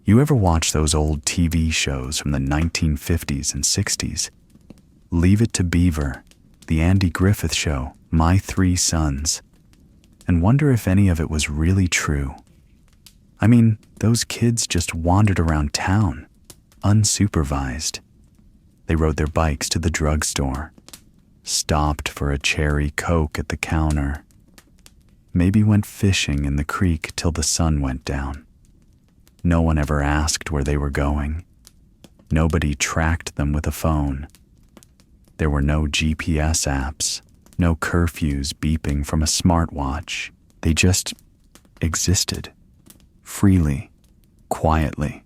You ever watch those old TV shows from the 1950s and 60s? Leave It to Beaver, The Andy Griffith Show, My Three Sons, and wonder if any of it was really true. I mean, those kids just wandered around town, unsupervised. They rode their bikes to the drugstore, stopped for a cherry Coke at the counter, maybe went fishing in the creek till the sun went down. No one ever asked where they were going. Nobody tracked them with a phone. There were no GPS apps, no curfews beeping from a smartwatch. They just existed, freely, quietly,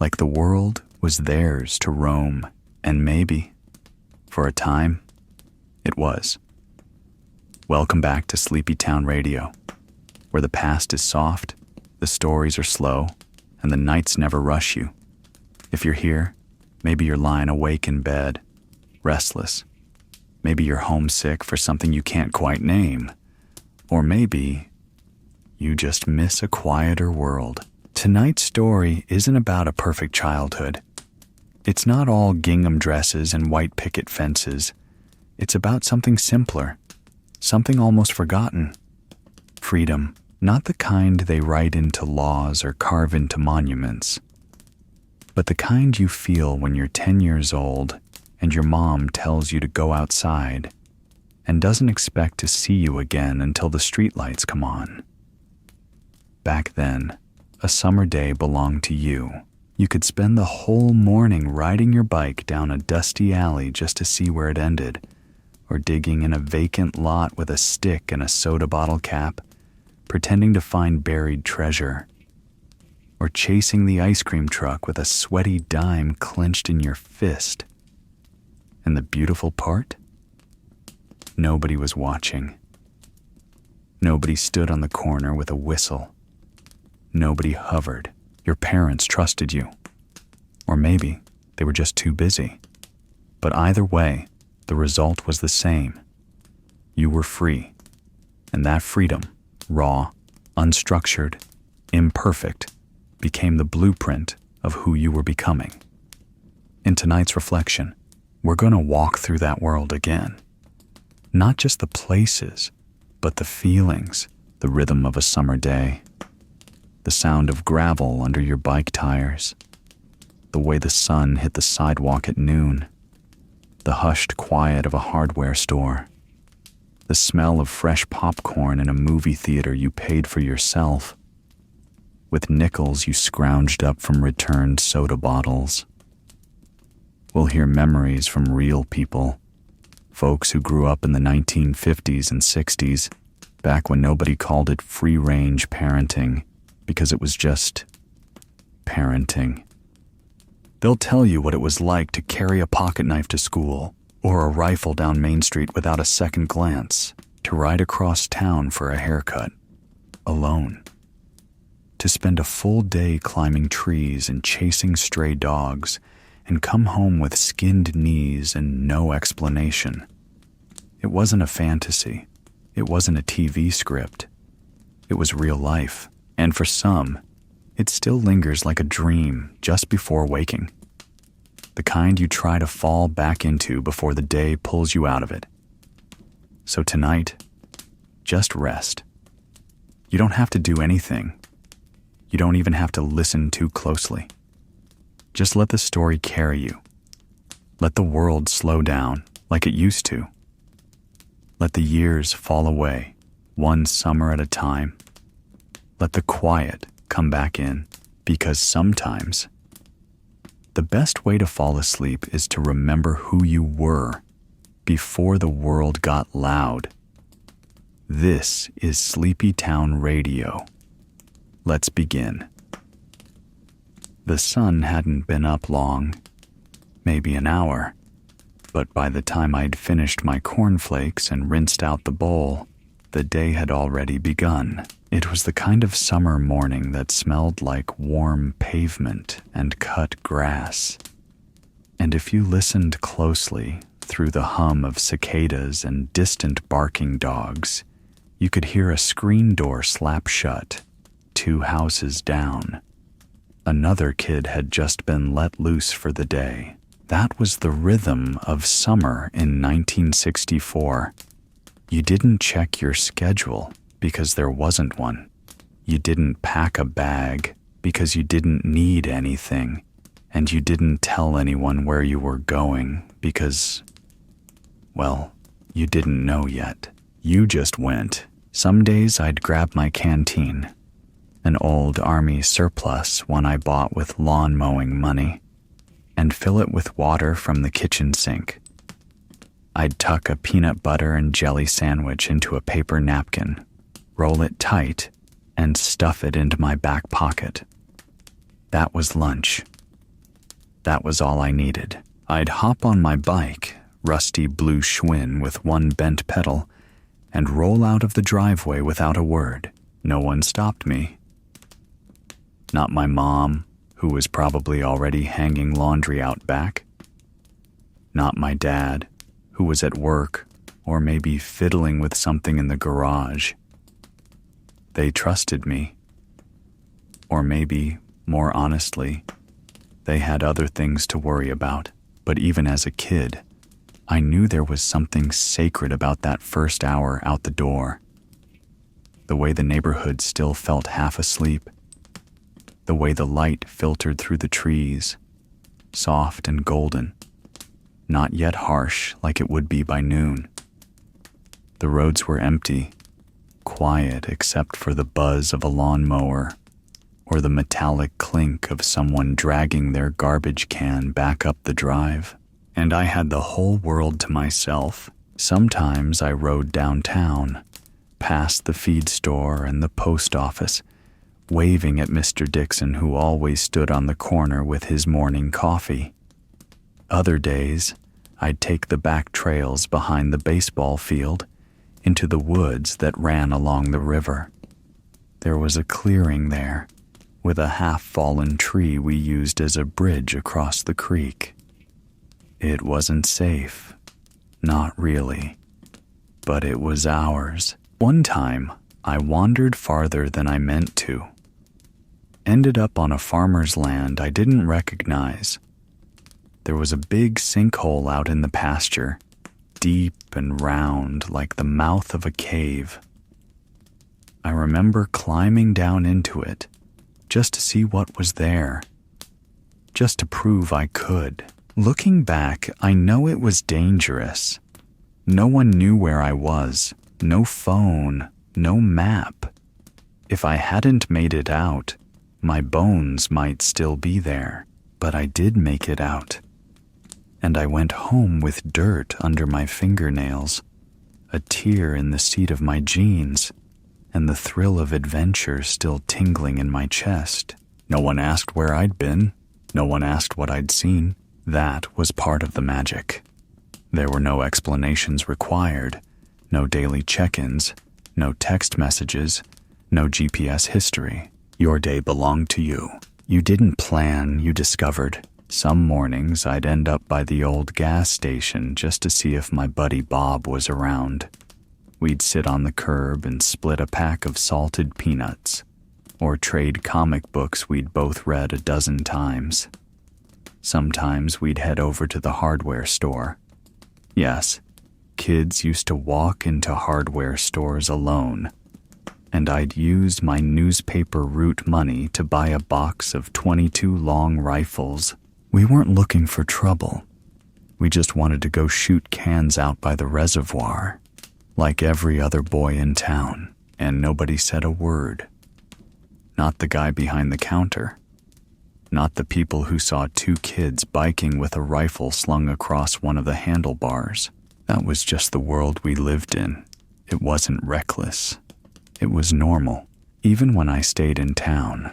like the world was theirs to roam, and maybe, for a time, it was. Welcome back to Sleepy Town Radio, where the past is soft, the stories are slow, and the nights never rush you. If you're here, maybe you're lying awake in bed, restless. Maybe you're homesick for something you can't quite name. Or maybe you just miss a quieter world. Tonight's story isn't about a perfect childhood. It's not all gingham dresses and white picket fences. It's about something simpler, something almost forgotten. Freedom, not the kind they write into laws or carve into monuments, but the kind you feel when you're 10 years old and your mom tells you to go outside and doesn't expect to see you again until the streetlights come on. Back then, a summer day belonged to you. You could spend the whole morning riding your bike down a dusty alley just to see where it ended, or digging in a vacant lot with a stick and a soda bottle cap, pretending to find buried treasure, or chasing the ice cream truck with a sweaty dime clenched in your fist. And the beautiful part? Nobody was watching. Nobody stood on the corner with a whistle. Nobody hovered. Your parents trusted you. Or maybe they were just too busy. But either way, the result was the same. You were free. And that freedom, raw, unstructured, imperfect, became the blueprint of who you were becoming. In tonight's reflection, we're going to walk through that world again. Not just the places, but the feelings, the rhythm of a summer day, the sound of gravel under your bike tires, the way the sun hit the sidewalk at noon, the hushed quiet of a hardware store, the smell of fresh popcorn in a movie theater you paid for yourself, with nickels you scrounged up from returned soda bottles. We'll hear memories from real people, folks who grew up in the 1950s and 60s, back when nobody called it free-range parenting, because it was just parenting. They'll tell you what it was like to carry a pocket knife to school, or a rifle down Main Street without a second glance, to ride across town for a haircut, alone, to spend a full day climbing trees and chasing stray dogs, and come home with skinned knees and no explanation. It wasn't a fantasy. It wasn't a TV script. It was real life. And for some, it still lingers like a dream just before waking. The kind you try to fall back into before the day pulls you out of it. So tonight, just rest. You don't have to do anything. You don't even have to listen too closely. Just let the story carry you. Let the world slow down like it used to. Let the years fall away, one summer at a time. Let the quiet come back in, because sometimes the best way to fall asleep is to remember who you were before the world got loud. This is Sleepy Town Radio. Let's begin. The sun hadn't been up long, maybe an hour, but by the time I'd finished my cornflakes and rinsed out the bowl, the day had already begun. It was the kind of summer morning that smelled like warm pavement and cut grass. And if you listened closely through the hum of cicadas and distant barking dogs, you could hear a screen door slap shut 2 houses down. Another kid had just been let loose for the day. That was the rhythm of summer in 1964. You didn't check your schedule because there wasn't one. You didn't pack a bag because you didn't need anything. And you didn't tell anyone where you were going because, well, you didn't know yet. You just went. Some days I'd grab my canteen, an old army surplus one I bought with lawn mowing money, and fill it with water from the kitchen sink. I'd tuck a peanut butter and jelly sandwich into a paper napkin, roll it tight, and stuff it into my back pocket. That was lunch. That was all I needed. I'd hop on my bike, rusty blue Schwinn with one bent pedal, and roll out of the driveway without a word. No one stopped me. Not my mom, who was probably already hanging laundry out back. Not my dad, who was at work or maybe fiddling with something in the garage. They trusted me. Or maybe, more honestly, they had other things to worry about. But even as a kid, I knew there was something sacred about that first hour out the door. The way the neighborhood still felt half asleep. The way the light filtered through the trees, soft and golden, not yet harsh like it would be by noon. The roads were empty, quiet except for the buzz of a lawnmower or the metallic clink of someone dragging their garbage can back up the drive. And I had the whole world to myself. Sometimes I rode downtown, past the feed store and the post office, waving at Mr. Dixon, who always stood on the corner with his morning coffee. Other days, I'd take the back trails behind the baseball field into the woods that ran along the river. There was a clearing there, with a half-fallen tree we used as a bridge across the creek. It wasn't safe, not really, but it was ours. One time, I wandered farther than I meant to. Ended up on a farmer's land I didn't recognize. There was a big sinkhole out in the pasture, deep and round like the mouth of a cave. I remember climbing down into it, just to see what was there, just to prove I could. Looking back, I know it was dangerous. No one knew where I was, no phone, no map. If I hadn't made it out, my bones might still be there, but I did make it out. And I went home with dirt under my fingernails, a tear in the seat of my jeans, and the thrill of adventure still tingling in my chest. No one asked where I'd been. No one asked what I'd seen. That was part of the magic. There were no explanations required, no daily check-ins, no text messages, no GPS history. Your day belonged to you. You didn't plan, you discovered. Some mornings I'd end up by the old gas station just to see if my buddy Bob was around. We'd sit on the curb and split a pack of salted peanuts, or trade comic books we'd both read a dozen times. Sometimes we'd head over to the hardware store. Yes, kids used to walk into hardware stores alone, and I'd used my newspaper route money to buy a box of 22 long rifles. We weren't looking for trouble. We just wanted to go shoot cans out by the reservoir, like every other boy in town, and nobody said a word. Not the guy behind the counter. Not the people who saw two kids biking with a rifle slung across one of the handlebars. That was just the world we lived in. It wasn't reckless. It was normal. Even when I stayed in town,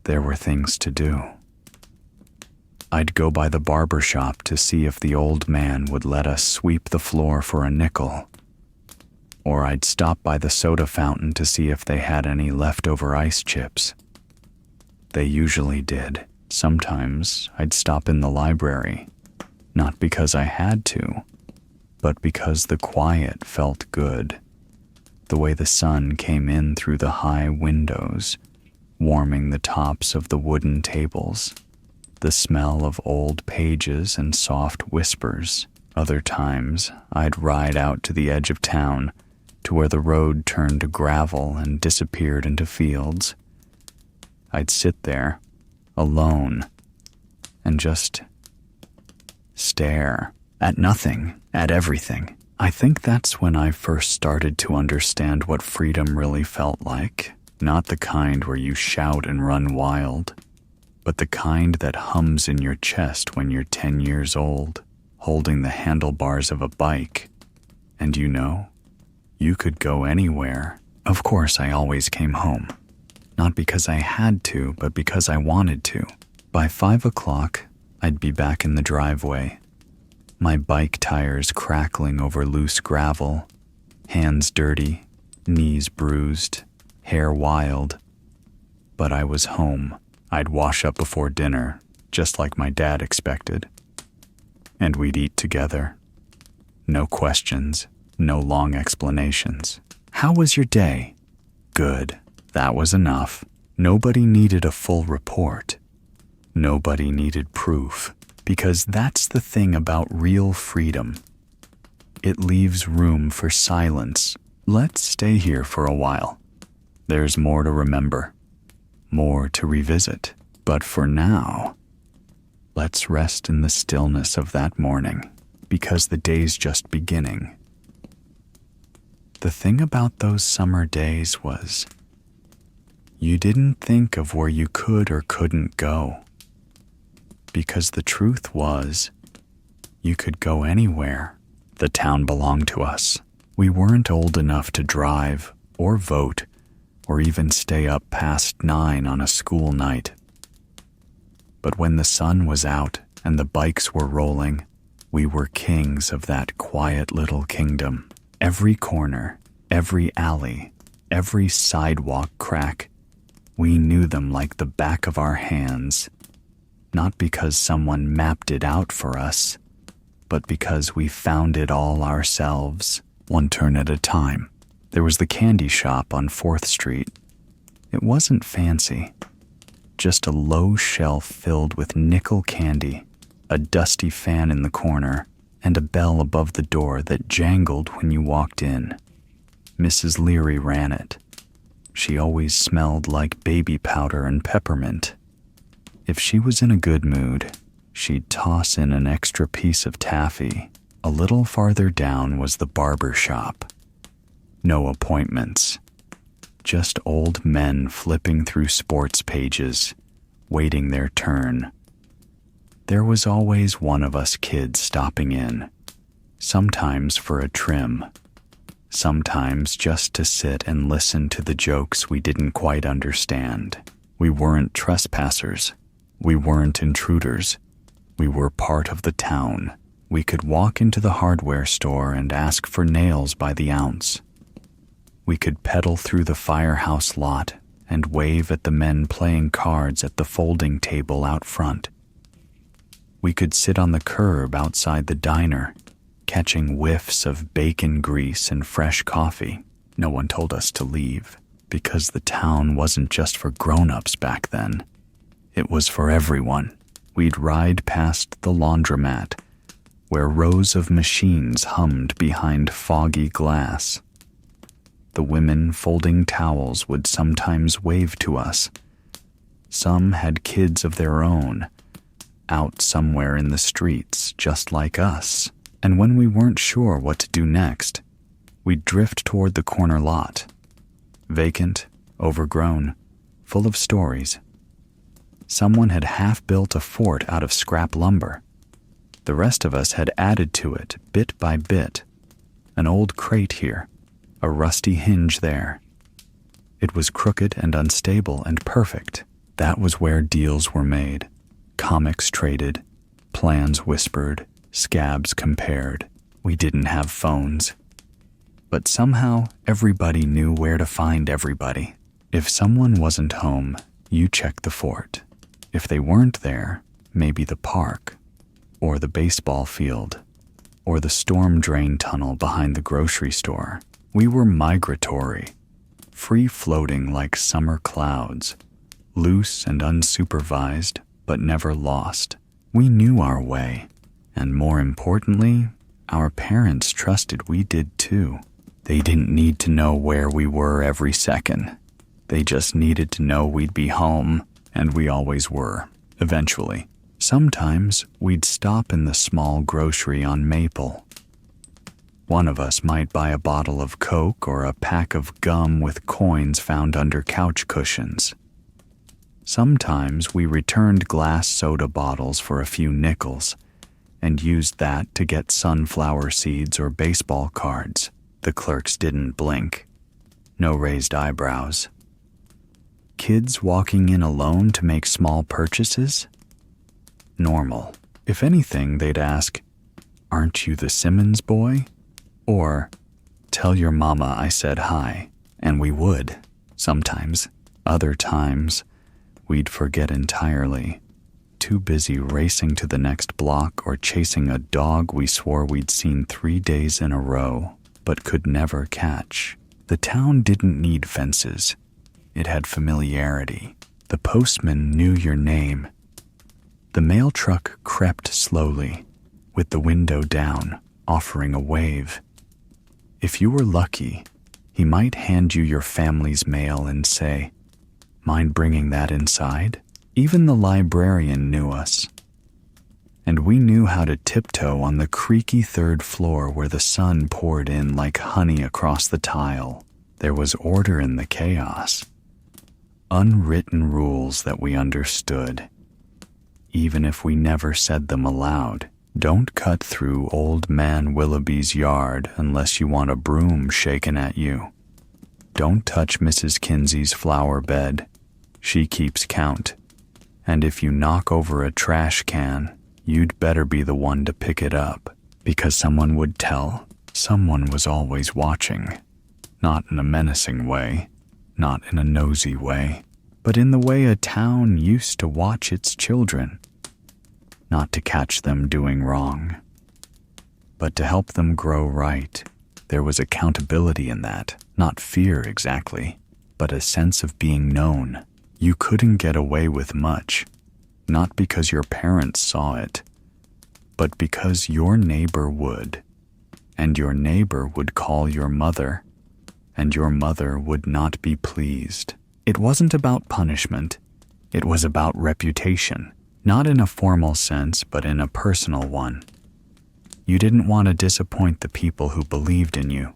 there were things to do. I'd go by the barber shop to see if the old man would let us sweep the floor for a nickel. Or I'd stop by the soda fountain to see if they had any leftover ice chips. They usually did. Sometimes I'd stop in the library, not because I had to, but because the quiet felt good. The way the sun came in through the high windows, warming the tops of the wooden tables, the smell of old pages and soft whispers. Other times, I'd ride out to the edge of town, to where the road turned to gravel and disappeared into fields. I'd sit there, alone, and just stare at nothing, at everything. I think that's when I first started to understand what freedom really felt like. Not the kind where you shout and run wild, but the kind that hums in your chest when you're 10 years old, holding the handlebars of a bike. And you could go anywhere. Of course, I always came home. Not because I had to, but because I wanted to. By 5 o'clock, I'd be back in the driveway, my bike tires crackling over loose gravel, hands dirty, knees bruised, hair wild. But I was home. I'd wash up before dinner, just like my dad expected. And we'd eat together. No questions, no long explanations. How was your day? Good. That was enough. Nobody needed a full report. Nobody needed proof, because that's the thing about real freedom. It leaves room for silence. Let's stay here for a while. There's more to remember, more to revisit. But for now, let's rest in the stillness of that morning, because the day's just beginning. The thing about those summer days was, you didn't think of where you could or couldn't go. Because the truth was, you could go anywhere. The town belonged to us. We weren't old enough to drive or vote or even stay up past 9 on a school night. But when the sun was out and the bikes were rolling, we were kings of that quiet little kingdom. Every corner, every alley, every sidewalk crack, we knew them like the back of our hands. Not because someone mapped it out for us, but because we found it all ourselves, one turn at a time. There was the candy shop on 4th Street. It wasn't fancy, just a low shelf filled with nickel candy, a dusty fan in the corner, and a bell above the door that jangled when you walked in. Mrs. Leary ran it. She always smelled like baby powder and peppermint. If she was in a good mood, she'd toss in an extra piece of taffy. A little farther down was the barber shop. No appointments, just old men flipping through sports pages, waiting their turn. There was always one of us kids stopping in, sometimes for a trim, sometimes just to sit and listen to the jokes we didn't quite understand. We weren't trespassers. We weren't intruders. We were part of the town. We could walk into the hardware store and ask for nails by the ounce. We could pedal through the firehouse lot and wave at the men playing cards at the folding table out front. We could sit on the curb outside the diner, catching whiffs of bacon grease and fresh coffee. No one told us to leave, because the town wasn't just for grown-ups back then. It was for everyone. We'd ride past the laundromat, where rows of machines hummed behind foggy glass. The women folding towels would sometimes wave to us. Some had kids of their own, out somewhere in the streets just like us. And when we weren't sure what to do next, we'd drift toward the corner lot. Vacant, overgrown, full of stories. Someone had half-built a fort out of scrap lumber. The rest of us had added to it, bit by bit. An old crate here, a rusty hinge there. It was crooked and unstable and perfect. That was where deals were made, comics traded, plans whispered, scabs compared. We didn't have phones. But somehow, everybody knew where to find everybody. If someone wasn't home, you checked the fort. If they weren't there, maybe the park, or the baseball field, or the storm drain tunnel behind the grocery store. We were migratory, free-floating like summer clouds, loose and unsupervised, but never lost. We knew our way, and more importantly, our parents trusted we did too. They didn't need to know where we were every second. They just needed to know we'd be home, and we always were, eventually. Sometimes we'd stop in the small grocery on Maple. One of us might buy a bottle of Coke or a pack of gum with coins found under couch cushions. Sometimes we returned glass soda bottles for a few nickels and used that to get sunflower seeds or baseball cards. The clerks didn't blink. No raised eyebrows. Kids walking in alone to make small purchases? Normal. If anything, they'd ask, "Aren't you the Simmons boy?" Or, "Tell your mama I said hi." And we would, sometimes. Other times, we'd forget entirely, too busy racing to the next block or chasing a dog we swore we'd seen 3 days in a row, but could never catch. The town didn't need fences. It had familiarity. The postman knew your name. The mail truck crept slowly, with the window down, offering a wave. If you were lucky, he might hand you your family's mail and say, "Mind bringing that inside?" Even the librarian knew us. And we knew how to tiptoe on the creaky third floor where the sun poured in like honey across the tile. There was order in the chaos. Unwritten rules that we understood, even if we never said them aloud. Don't cut through Old Man Willoughby's yard unless you want a broom shaken at you. Don't touch Mrs. Kinsey's flower bed. She keeps count. And if you knock over a trash can, you'd better be the one to pick it up, because someone would tell. Someone was always watching. Not in a menacing way, not in a nosy way, but in the way a town used to watch its children. Not to catch them doing wrong, but to help them grow right. There was accountability in that, not fear exactly, but a sense of being known. You couldn't get away with much, not because your parents saw it, but because your neighbor would, and your neighbor would call your mother, and your mother would not be pleased. It wasn't about punishment, it was about reputation, not in a formal sense, but in a personal one. You didn't want to disappoint the people who believed in you.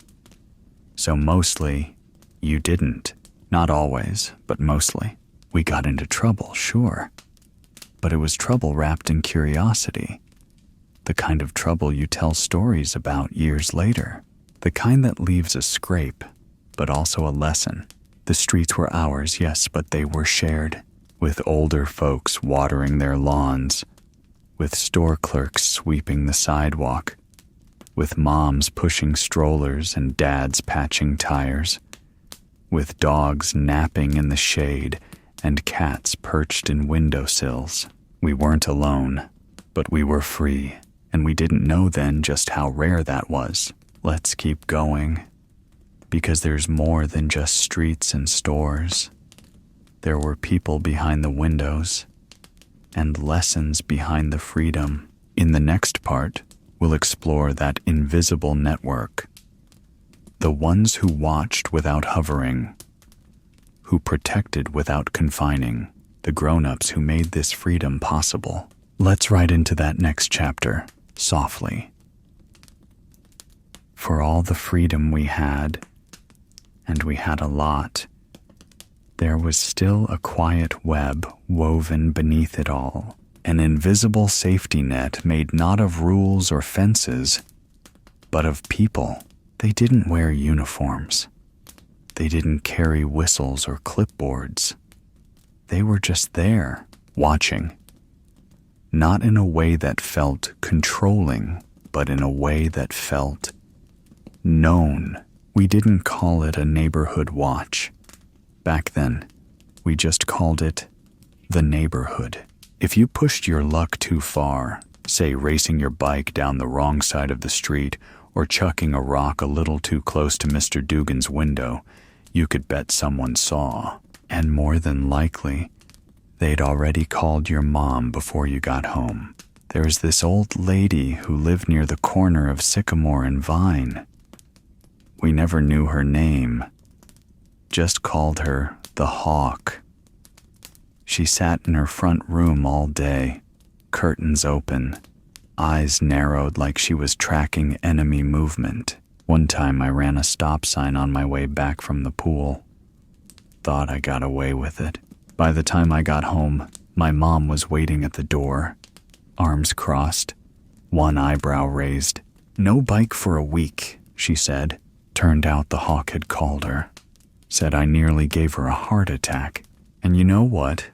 So mostly, you didn't. Not always, but mostly. We got into trouble, sure. But it was trouble wrapped in curiosity. The kind of trouble you tell stories about years later. The kind that leaves a scrape, but also a lesson. The streets were ours, yes, but they were shared. With older folks watering their lawns. With store clerks sweeping the sidewalk. With moms pushing strollers and dads patching tires. With dogs napping in the shade and cats perched in windowsills. We weren't alone, but we were free, and we didn't know then just how rare that was. Let's keep going, because there's more than just streets and stores. There were people behind the windows, and lessons behind the freedom. In the next part, we'll explore that invisible network. The ones who watched without hovering, who protected without confining, the grown-ups who made this freedom possible. Let's right into that next chapter, softly. For all the freedom we had, and we had a lot, there was still a quiet web woven beneath it all, an invisible safety net made not of rules or fences, but of people. They didn't wear uniforms. They didn't carry whistles or clipboards. They were just there, watching. Not in a way that felt controlling, but in a way that felt known. We didn't call it a neighborhood watch. Back then, we just called it the neighborhood. If you pushed your luck too far, say racing your bike down the wrong side of the street or chucking a rock a little too close to Mr. Dugan's window, you could bet someone saw. And more than likely, They'd already called your mom before you got home. There was this old lady who lived near the corner of Sycamore and Vine. We never knew her name, just called her the Hawk. She sat in her front room all day, curtains open, eyes narrowed like she was tracking enemy movement. One time I ran a stop sign on my way back from the pool. Thought I got away with it. By the time I got home, my mom was waiting at the door, arms crossed, one eyebrow raised. "No bike for a week," she said. Turned out the Hawk had called her. Said I nearly gave her a heart attack. And you know what?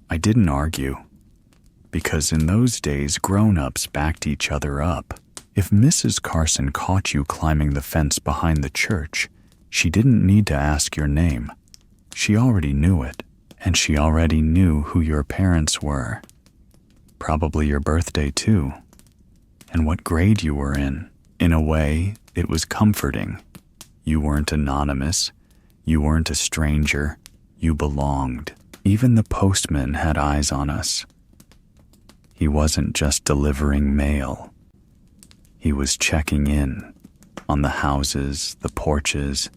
I didn't argue. Because in those days, grown-ups backed each other up. If Mrs. Carson caught you climbing the fence behind the church, she didn't need to ask your name. She already knew it, and she already knew who your parents were. Probably your birthday too, and what grade you were in. In a way, it was comforting. You weren't anonymous. You weren't a stranger. You belonged. Even the postman had eyes on us. He wasn't just delivering mail. He was checking in on the houses, the porches,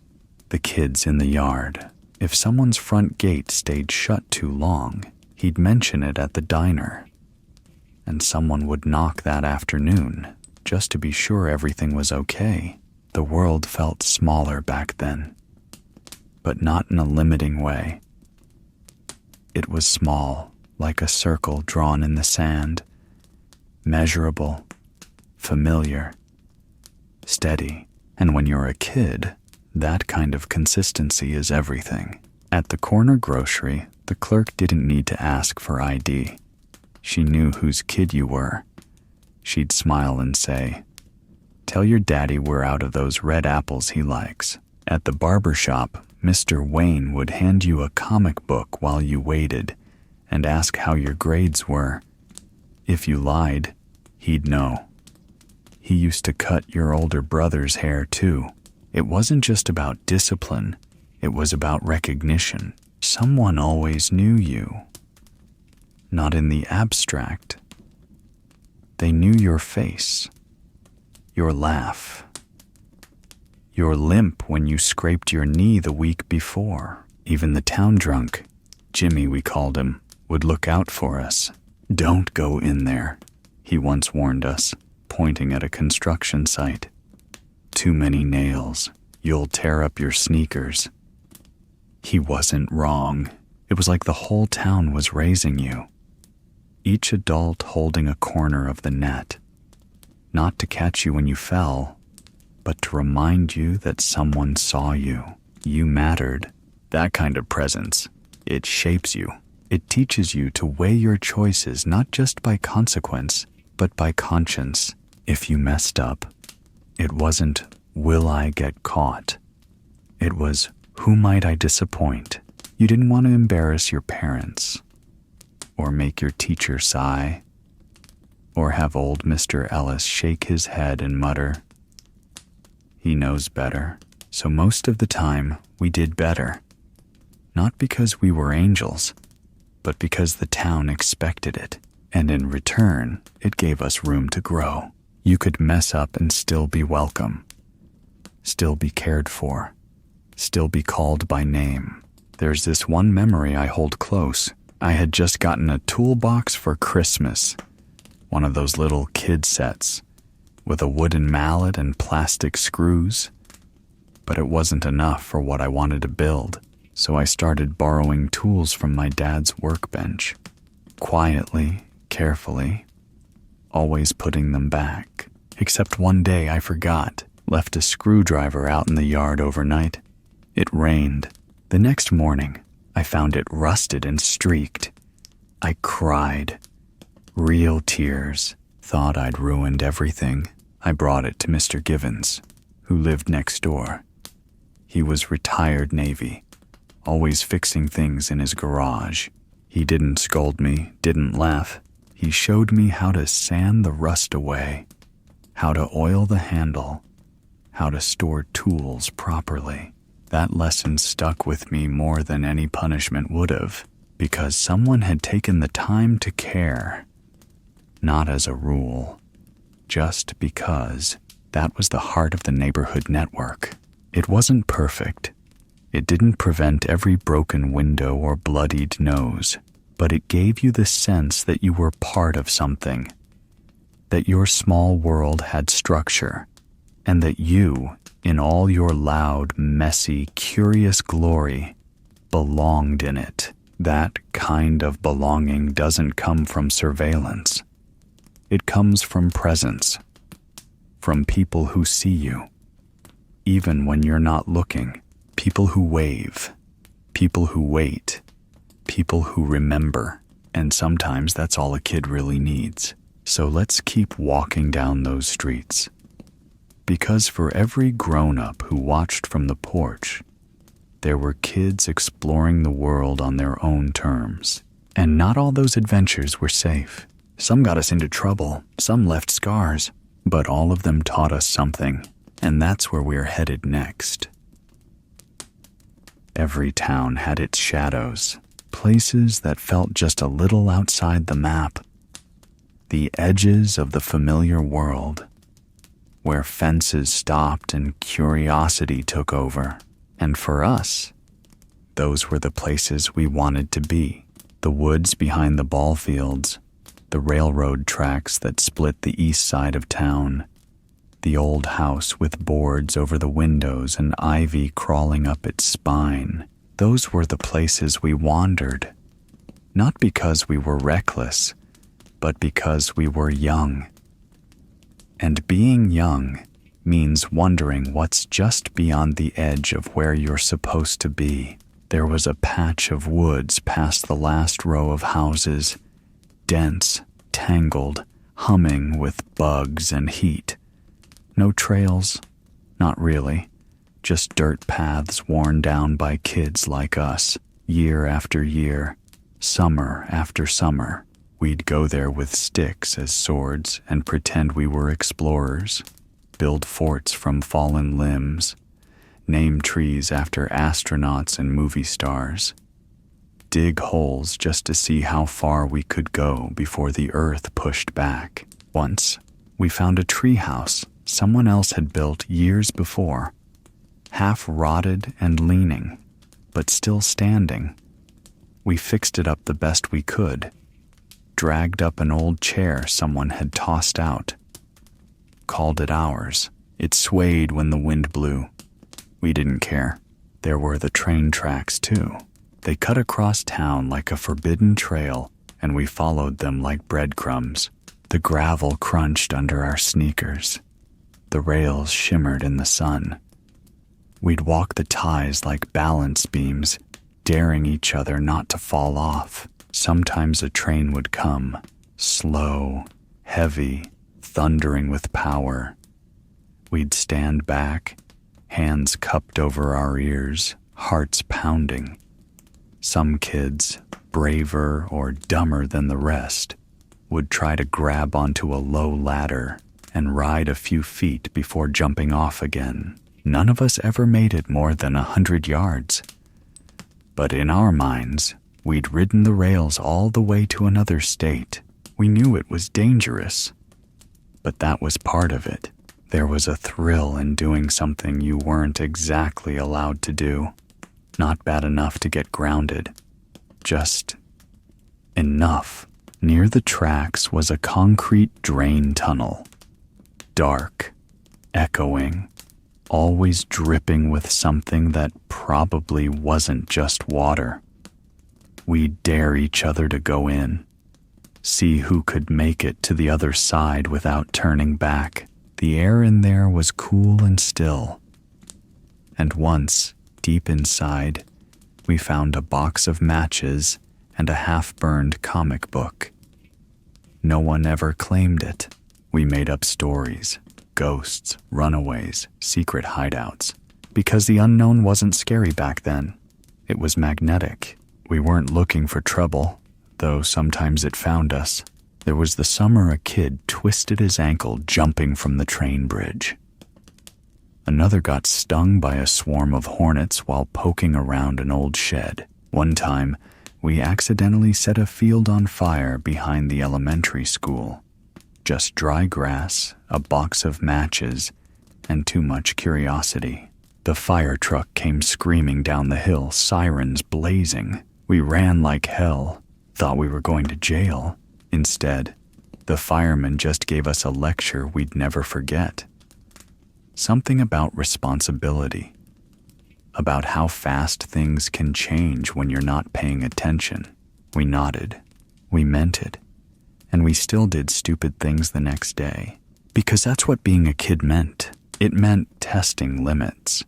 the kids in the yard. If someone's front gate stayed shut too long, he'd mention it at the diner. And someone would knock that afternoon, just to be sure everything was okay. The world felt smaller back then, but not in a limiting way. It was small, like a circle drawn in the sand, measurable, familiar, steady. And when you're a kid, that kind of consistency is everything. At the corner grocery, the clerk didn't need to ask for ID. She knew whose kid you were. She'd smile and say, "Tell your daddy we're out of those red apples he likes." At the barber shop, Mr. Wayne would hand you a comic book while you waited and ask how your grades were. If you lied, he'd know. He used to cut your older brother's hair too. It wasn't just about discipline, it was about recognition. Someone always knew you. Not in the abstract. They knew your face, your laugh, your limp when you scraped your knee the week before. Even the town drunk, Jimmy we called him, would look out for us. "Don't go in there," he once warned us, pointing at a construction site. "Too many nails. You'll tear up your sneakers." He wasn't wrong. It was like the whole town was raising you. Each adult holding a corner of the net. Not to catch you when you fell, but to remind you that someone saw you. You mattered. That kind of presence, it shapes you. It teaches you to weigh your choices not just by consequence, but by conscience. If you messed up, it wasn't, "Will I get caught?" It was, "Who might I disappoint?" You didn't want to embarrass your parents, or make your teacher sigh, or have old Mr. Ellis shake his head and mutter, "He knows better." So most of the time, we did better. Not because we were angels, but because the town expected it, and in return, it gave us room to grow. You could mess up and still be welcome, still be cared for, still be called by name. There's this one memory I hold close. I had just gotten a toolbox for Christmas, one of those little kid sets, with a wooden mallet and plastic screws. But it wasn't enough for what I wanted to build, so I started borrowing tools from my dad's workbench, quietly, carefully, always putting them back. Except one day I forgot, left a screwdriver out in the yard overnight. It rained. The next morning, I found it rusted and streaked. I cried. Real tears. Thought I'd ruined everything. I brought it to Mr. Givens, who lived next door. He was retired Navy, always fixing things in his garage. He didn't scold me, didn't laugh. He showed me how to sand the rust away, how to oil the handle, how to store tools properly. That lesson stuck with me more than any punishment would have. because someone had taken the time to care, not as a rule, just because that was the heart of the neighborhood network. It wasn't perfect. It didn't prevent every broken window or bloodied nose, but it gave you the sense that you were part of something, that your small world had structure, and that you, in all your loud, messy, curious glory, belonged in it. That kind of belonging doesn't come from surveillance. It comes from presence, from people who see you, even when you're not looking, people who wave, people who wait, people who remember, and sometimes that's all a kid really needs. So let's keep walking down those streets. Because for every grown-up who watched from the porch, there were kids exploring the world on their own terms. And not all those adventures were safe. Some got us into trouble, some left scars, but all of them taught us something, and that's where we're headed next. Every town had its shadows, places that felt just a little outside the map, the edges of the familiar world, where fences stopped and curiosity took over. And for us, those were the places we wanted to be. The woods behind the ball fields, the railroad tracks that split the east side of town, the old house with boards over the windows and ivy crawling up its spine. Those were the places we wandered, not because we were reckless, but because we were young. And being young means wondering what's just beyond the edge of where you're supposed to be. There was a patch of woods past the last row of houses, dense, tangled, humming with bugs and heat. No trails, not really, just dirt paths worn down by kids like us, year after year, summer after summer. We'd go there with sticks as swords and pretend we were explorers, build forts from fallen limbs, name trees after astronauts and movie stars, dig holes just to see how far we could go before the earth pushed back. Once, we found a tree house someone else had built years before, half rotted and leaning, but still standing. We fixed it up the best we could, dragged up an old chair someone had tossed out, called it ours. It swayed when the wind blew. We didn't care. There were the train tracks too. They cut across town like a forbidden trail, and we followed them like breadcrumbs. The gravel crunched under our sneakers. The rails shimmered in the sun. We'd walk the ties like balance beams, daring each other not to fall off. Sometimes a train would come, slow, heavy, thundering with power. We'd stand back, hands cupped over our ears, hearts pounding. Some kids, braver or dumber than the rest, would try to grab onto a low ladder and ride a few feet before jumping off again. None of us ever made it more than 100 yards. But in our minds, we'd ridden the rails all the way to another state. We knew it was dangerous, but that was part of it. There was a thrill in doing something you weren't exactly allowed to do. Not bad enough to get grounded. Just enough. Near the tracks was a concrete drain tunnel. Dark, echoing, always dripping with something that probably wasn't just water. We'd dare each other to go in, see who could make it to the other side without turning back. The air in there was cool and still. And once, deep inside, we found a box of matches and a half-burned comic book. No one ever claimed it. We made up stories, ghosts, runaways, secret hideouts. Because the unknown wasn't scary back then. It was magnetic. We weren't looking for trouble, though sometimes it found us. There was the summer a kid twisted his ankle jumping from the train bridge. Another got stung by a swarm of hornets while poking around an old shed. One time, We accidentally set a field on fire behind the elementary school. Just dry grass, a box of matches, and too much curiosity. The fire truck came screaming down the hill, sirens blazing. We ran like hell, thought we were going to jail. Instead, the fireman just gave us a lecture we'd never forget. Something about responsibility, about how fast things can change when you're not paying attention. We nodded, we meant it, and we still did stupid things the next day. Because that's what being a kid meant. It meant testing limits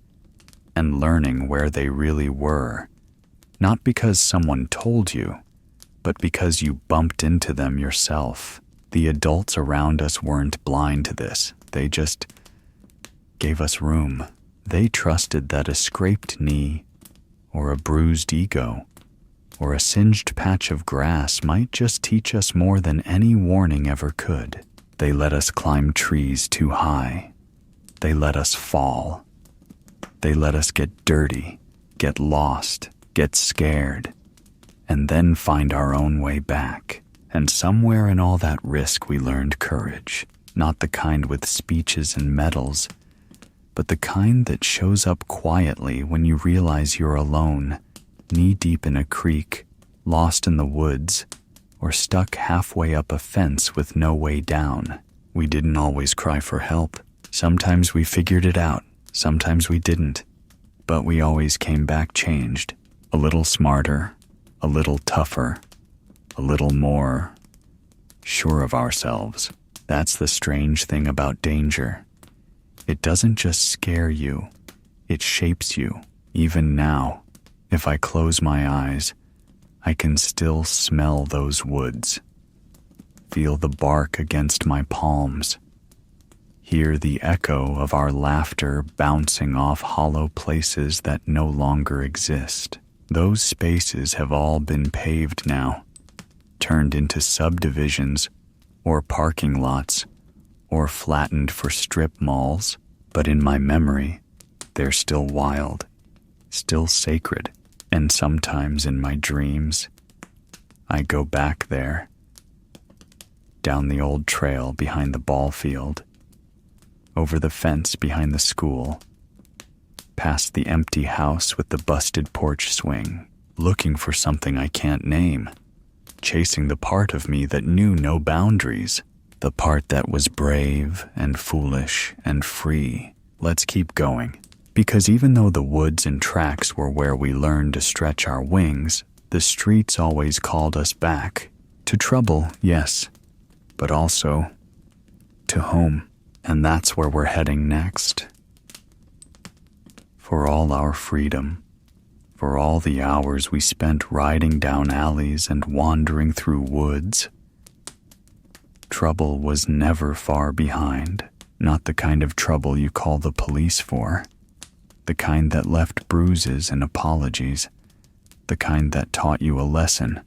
and learning where they really were, not because someone told you, but because you bumped into them yourself. The adults around us weren't blind to this. They just gave us room. They trusted that a scraped knee, or a bruised ego, or a singed patch of grass might just teach us more than any warning ever could. They let us climb trees too high. They let us fall. They let us get dirty, get lost, get scared, and then find our own way back. And somewhere in all that risk we learned courage, not the kind with speeches and medals, but the kind that shows up quietly when you realize you're alone, knee-deep in a creek, lost in the woods, or stuck halfway up a fence with no way down. We didn't always cry for help. Sometimes we figured it out, sometimes we didn't. But we always came back changed, a little smarter, a little tougher, a little more sure of ourselves. That's the strange thing about danger. It doesn't just scare you, it shapes you. Even now, if I close my eyes, I can still smell those woods, feel the bark against my palms, hear the echo of our laughter bouncing off hollow places that no longer exist. Those spaces have all been paved now, turned into subdivisions or parking lots or flattened for strip malls, but in my memory, they're still wild, still sacred, and sometimes in my dreams, I go back there, down the old trail behind the ball field, over the fence behind the school, past the empty house with the busted porch swing, looking for something I can't name, chasing the part of me that knew no boundaries, the part that was brave and foolish and free. Let's keep going. Because even though the woods and tracks were where we learned to stretch our wings, the streets always called us back. To trouble, yes, but also to home. And that's where we're heading next. For all our freedom, for all the hours we spent riding down alleys and wandering through woods, trouble was never far behind. Not the kind of trouble you call the police for. The kind that left bruises and apologies. The kind that taught you a lesson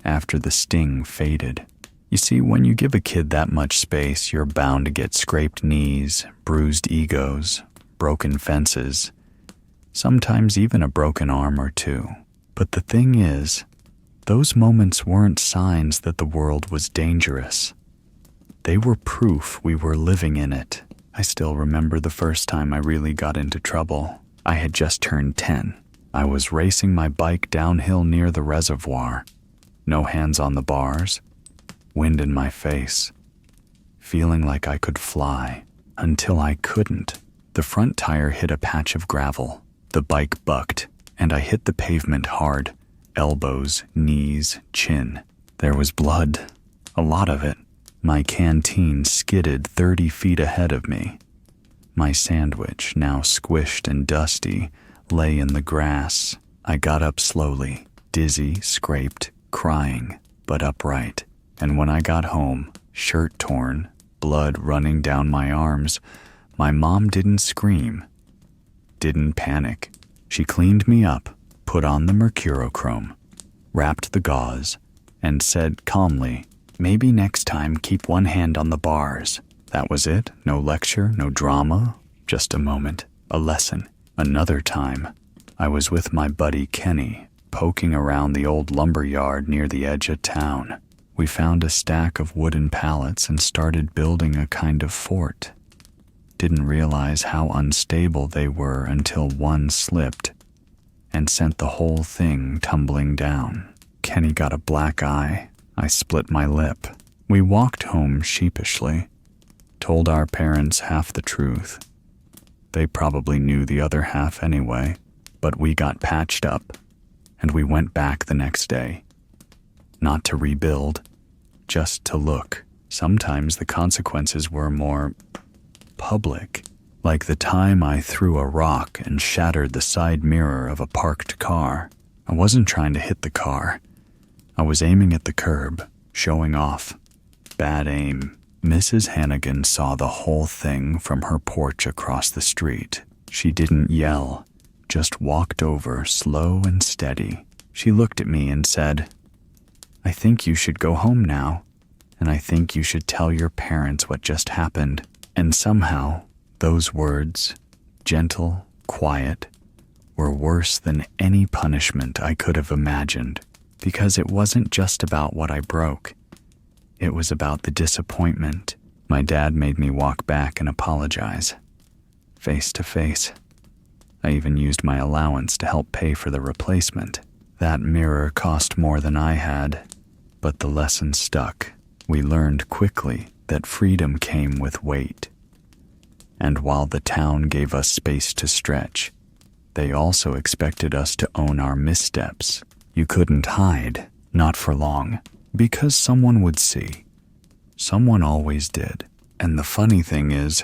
after the sting faded. You see, when you give a kid that much space, you're bound to get scraped knees, bruised egos, broken fences, sometimes even a broken arm or two. But the thing is, those moments weren't signs that the world was dangerous. They were proof we were living in it. I still remember the first time I really got into trouble. I had just turned 10. I was racing my bike downhill near the reservoir. No hands on the bars, wind in my face, feeling like I could fly, until I couldn't. The front tire hit a patch of gravel. The bike bucked, and I hit the pavement hard, elbows, knees, chin. There was blood, a lot of it. My canteen skidded 30 feet ahead of me. My sandwich, now squished and dusty, lay in the grass. I got up slowly, dizzy, scraped, crying, but upright. And when I got home, shirt torn, blood running down my arms, my mom didn't scream, didn't panic. She cleaned me up, put on the mercurochrome, wrapped the gauze, and said calmly, "Maybe next time keep one hand on the bars." That was it. No lecture, no drama, just a moment, a lesson. Another time, I was with my buddy Kenny, Poking around the old lumber yard near the edge of town, we found a stack of wooden pallets and started building a kind of fort. Didn't realize how unstable they were until one slipped and sent the whole thing tumbling down. Kenny got a black eye. I split my lip. We walked home sheepishly, told our parents half the truth. They probably knew the other half anyway, but we got patched up, and we went back the next day. Not to rebuild, just to look. Sometimes the consequences were more public, like the time I threw a rock and shattered the side mirror of a parked car. I wasn't trying to hit the car. I was aiming at the curb, showing off. Bad aim. Mrs. Hannigan saw the whole thing from her porch across the street. She didn't yell, just walked over slow and steady. She looked at me and said, "I think you should go home now, and I think you should tell your parents what just happened." And somehow, those words, gentle, quiet, were worse than any punishment I could have imagined, because it wasn't just about what I broke. It was about the disappointment. My dad made me walk back and apologize, face to face. I even used my allowance to help pay for the replacement. That mirror cost more than I had, but the lesson stuck. We learned quickly that freedom came with weight. And while the town gave us space to stretch, they also expected us to own our missteps. You couldn't hide, not for long, because someone would see. Someone always did. And the funny thing is,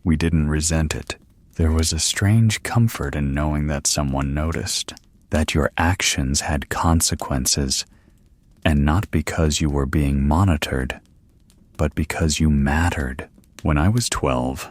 we didn't resent it. There was a strange comfort in knowing that someone noticed, that your actions had consequences, and not because you were being monitored, but because you mattered. When I was 12,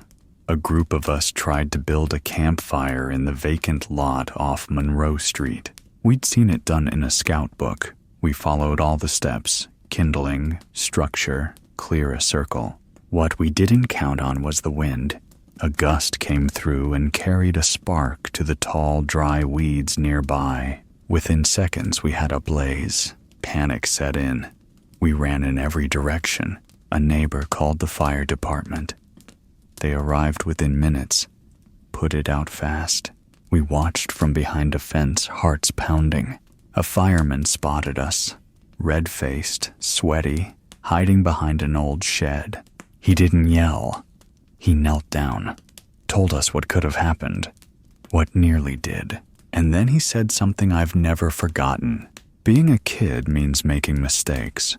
a group of us tried to build a campfire in the vacant lot off Monroe Street. We'd seen it done in a scout book. We followed all the steps: kindling, structure, clear a circle. What we didn't count on was the wind. A gust came through and carried a spark to the tall, dry weeds nearby. Within seconds, we had a blaze. Panic set in. We ran in every direction. A neighbor called the fire department. They arrived within minutes, put it out fast. We watched from behind a fence, hearts pounding. A fireman spotted us, red-faced, sweaty, hiding behind an old shed. He didn't yell. He knelt down, told us what could have happened, what nearly did. And then he said something I've never forgotten. Being a kid means making mistakes,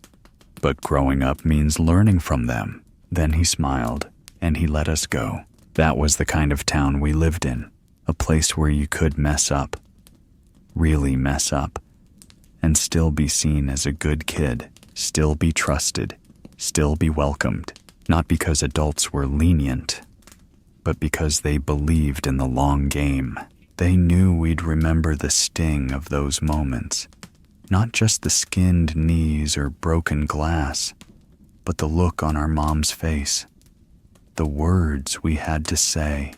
but growing up means learning from them. Then he smiled, and he let us go. That was the kind of town we lived in, a place where you could mess up, really mess up, and still be seen as a good kid, still be trusted, still be welcomed, not because adults were lenient, but because they believed in the long game. They knew we'd remember the sting of those moments, not just the skinned knees or broken glass, but the look on our mom's face, the words we had to say,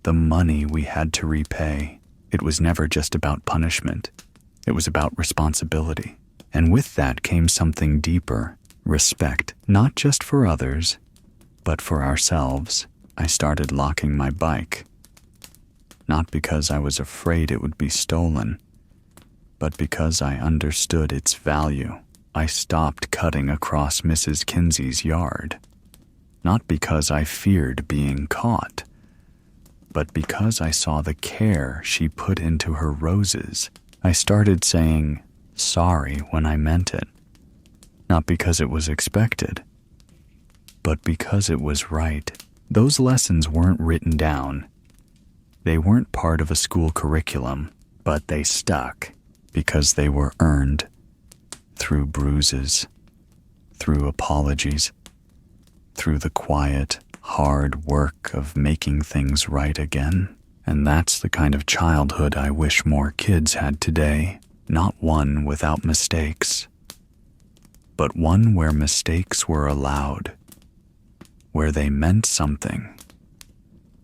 the money we had to repay. It was never just about punishment. It was about responsibility. And with that came something deeper, respect, not just for others, but for ourselves. I started locking my bike, not because I was afraid it would be stolen, but because I understood its value. I stopped cutting across Mrs. Kinsey's yard, not because I feared being caught, but because I saw the care she put into her roses. I started saying sorry when I meant it, not because it was expected, but because it was right. Those lessons weren't written down. They weren't part of a school curriculum, but they stuck because they were earned through bruises, through apologies, through the quiet, hard work of making things right again. And that's the kind of childhood I wish more kids had today. Not one without mistakes, but one where mistakes were allowed, where they meant something,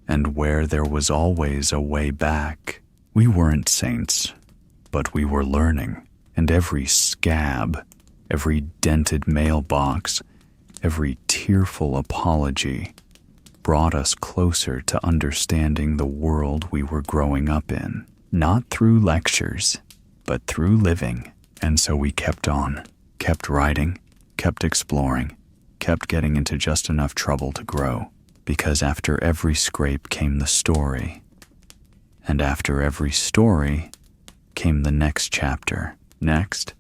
and where there was always a way back. We weren't saints, but we were learning, and every scab, every dented mailbox, every tearful apology brought us closer to understanding the world we were growing up in, not through lectures, but through living. And so we kept on, kept writing, kept exploring, kept getting into just enough trouble to grow, because after every scrape came the story, and after every story came the next chapter. Next,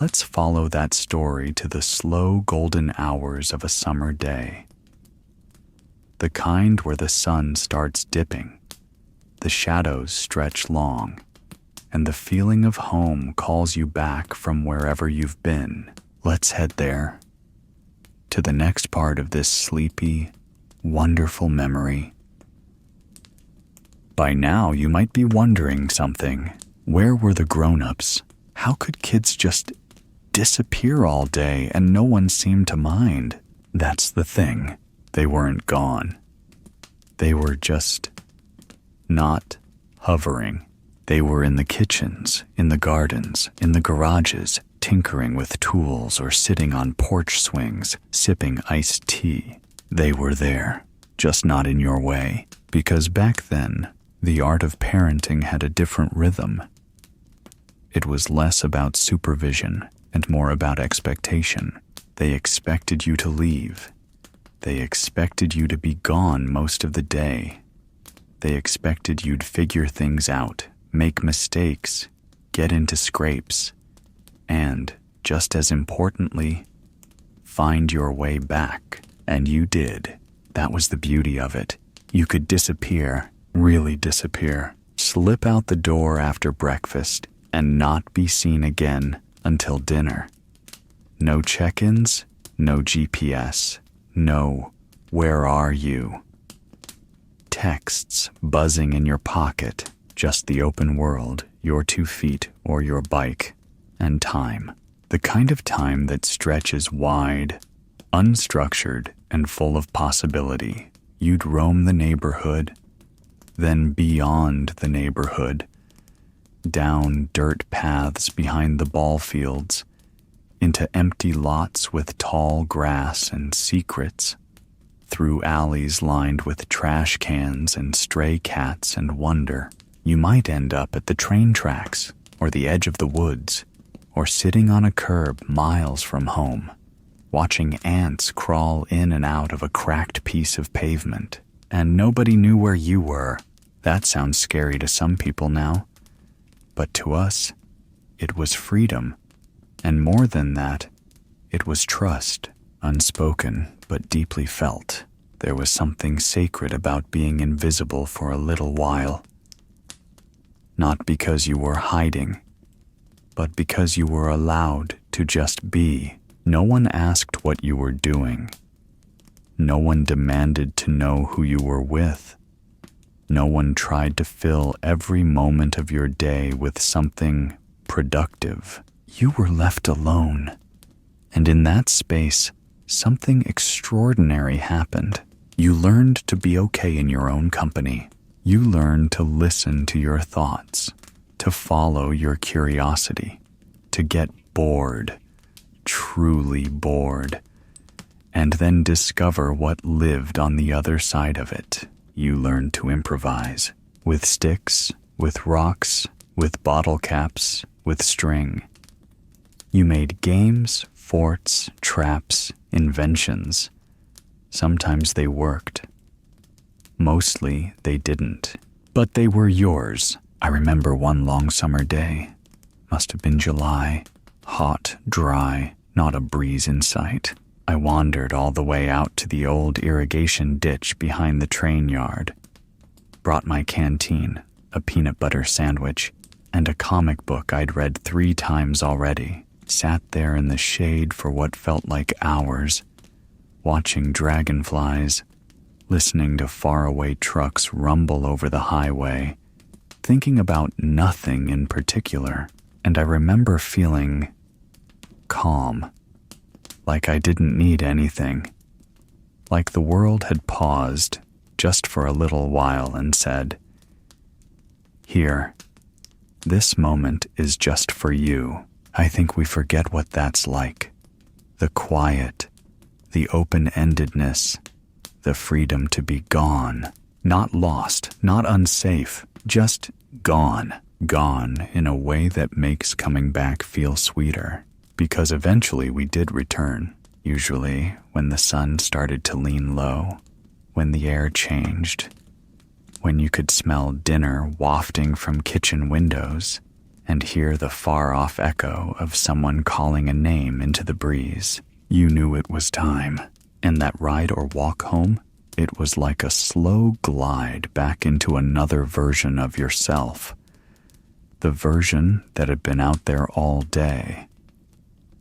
let's follow that story to the slow golden hours of a summer day. The kind where the sun starts dipping, the shadows stretch long, and the feeling of home calls you back from wherever you've been. Let's head there, to the next part of this sleepy, wonderful memory. By now, you might be wondering something. Where were the grown-ups? How could kids just disappear all day and no one seemed to mind? That's the thing. They weren't gone. They were just not hovering. They were in the kitchens, in the gardens, in the garages, tinkering with tools or sitting on porch swings, sipping iced tea. They were there, just not in your way, because back then, the art of parenting had a different rhythm. It was less about supervision and more about expectation. They expected you to leave. They expected you to be gone most of the day. They expected you'd figure things out, make mistakes, get into scrapes, and, just as importantly, find your way back. And you did. That was the beauty of it. You could disappear, really disappear, slip out the door after breakfast, and not be seen again until dinner. No check-ins, no GPS, no "where are you?" Texts buzzing in your pocket, just the open world, your 2 feet or your bike, and time. The kind of time that stretches wide, unstructured, and full of possibility. You'd roam the neighborhood, then beyond the neighborhood, down dirt paths behind the ball fields, into empty lots with tall grass and secrets, through alleys lined with trash cans and stray cats and wonder. You might end up at the train tracks, or the edge of the woods, or sitting on a curb miles from home, watching ants crawl in and out of a cracked piece of pavement, and nobody knew where you were. That sounds scary to some people now, but to us, it was freedom, and more than that, it was trust, unspoken but deeply felt. There was something sacred about being invisible for a little while, not because you were hiding, but because you were allowed to just be. No one asked what you were doing. No one demanded to know who you were with. No one tried to fill every moment of your day with something productive. You were left alone. And in that space, something extraordinary happened. You learned to be okay in your own company. You learned to listen to your thoughts, to follow your curiosity, to get bored, truly bored, and then discover what lived on the other side of it. You learned to improvise, with sticks, with rocks, with bottle caps, with string. You made games, forts, traps, inventions. Sometimes they worked. Mostly they didn't, but they were yours. I remember one long summer day. Must have been July. Hot, dry, not a breeze in sight. I wandered all the way out to the old irrigation ditch behind the train yard. Brought my canteen, a peanut butter sandwich, and a comic book I'd read 3 times already. Sat there in the shade for what felt like hours, watching dragonflies, listening to faraway trucks rumble over the highway, thinking about nothing in particular. And I remember feeling calm, like I didn't need anything, like the world had paused just for a little while and said, "Here, This moment is just for you. I think we forget what that's like. The quiet, the open-endedness, the freedom to be gone. Not lost, not unsafe, just gone. Gone in a way that makes coming back feel sweeter. Because eventually we did return, usually when the sun started to lean low, when the air changed, when you could smell dinner wafting from kitchen windows and hear the far-off echo of someone calling a name into the breeze. You knew it was time, and that ride or walk home, it was like a slow glide back into another version of yourself. The version that had been out there all day.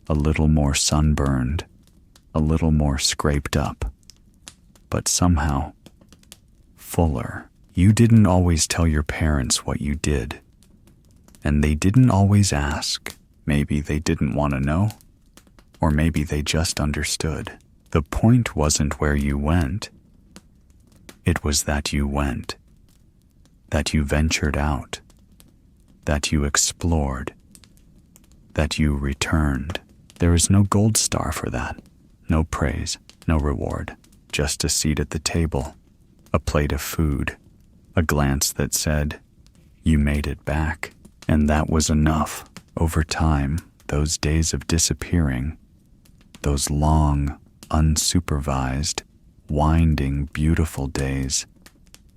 A little more sunburned, a little more scraped up, but somehow fuller. You didn't always tell your parents what you did, and they didn't always ask. Maybe they didn't want to know, or maybe they just understood. The point wasn't where you went. It was that you went, that you ventured out, that you explored, that you returned. There is no gold star for that, no praise, no reward, just a seat at the table, a plate of food, a glance that said, you made it back. And that was enough. Over time, those days of disappearing, those long, unsupervised, winding, beautiful days,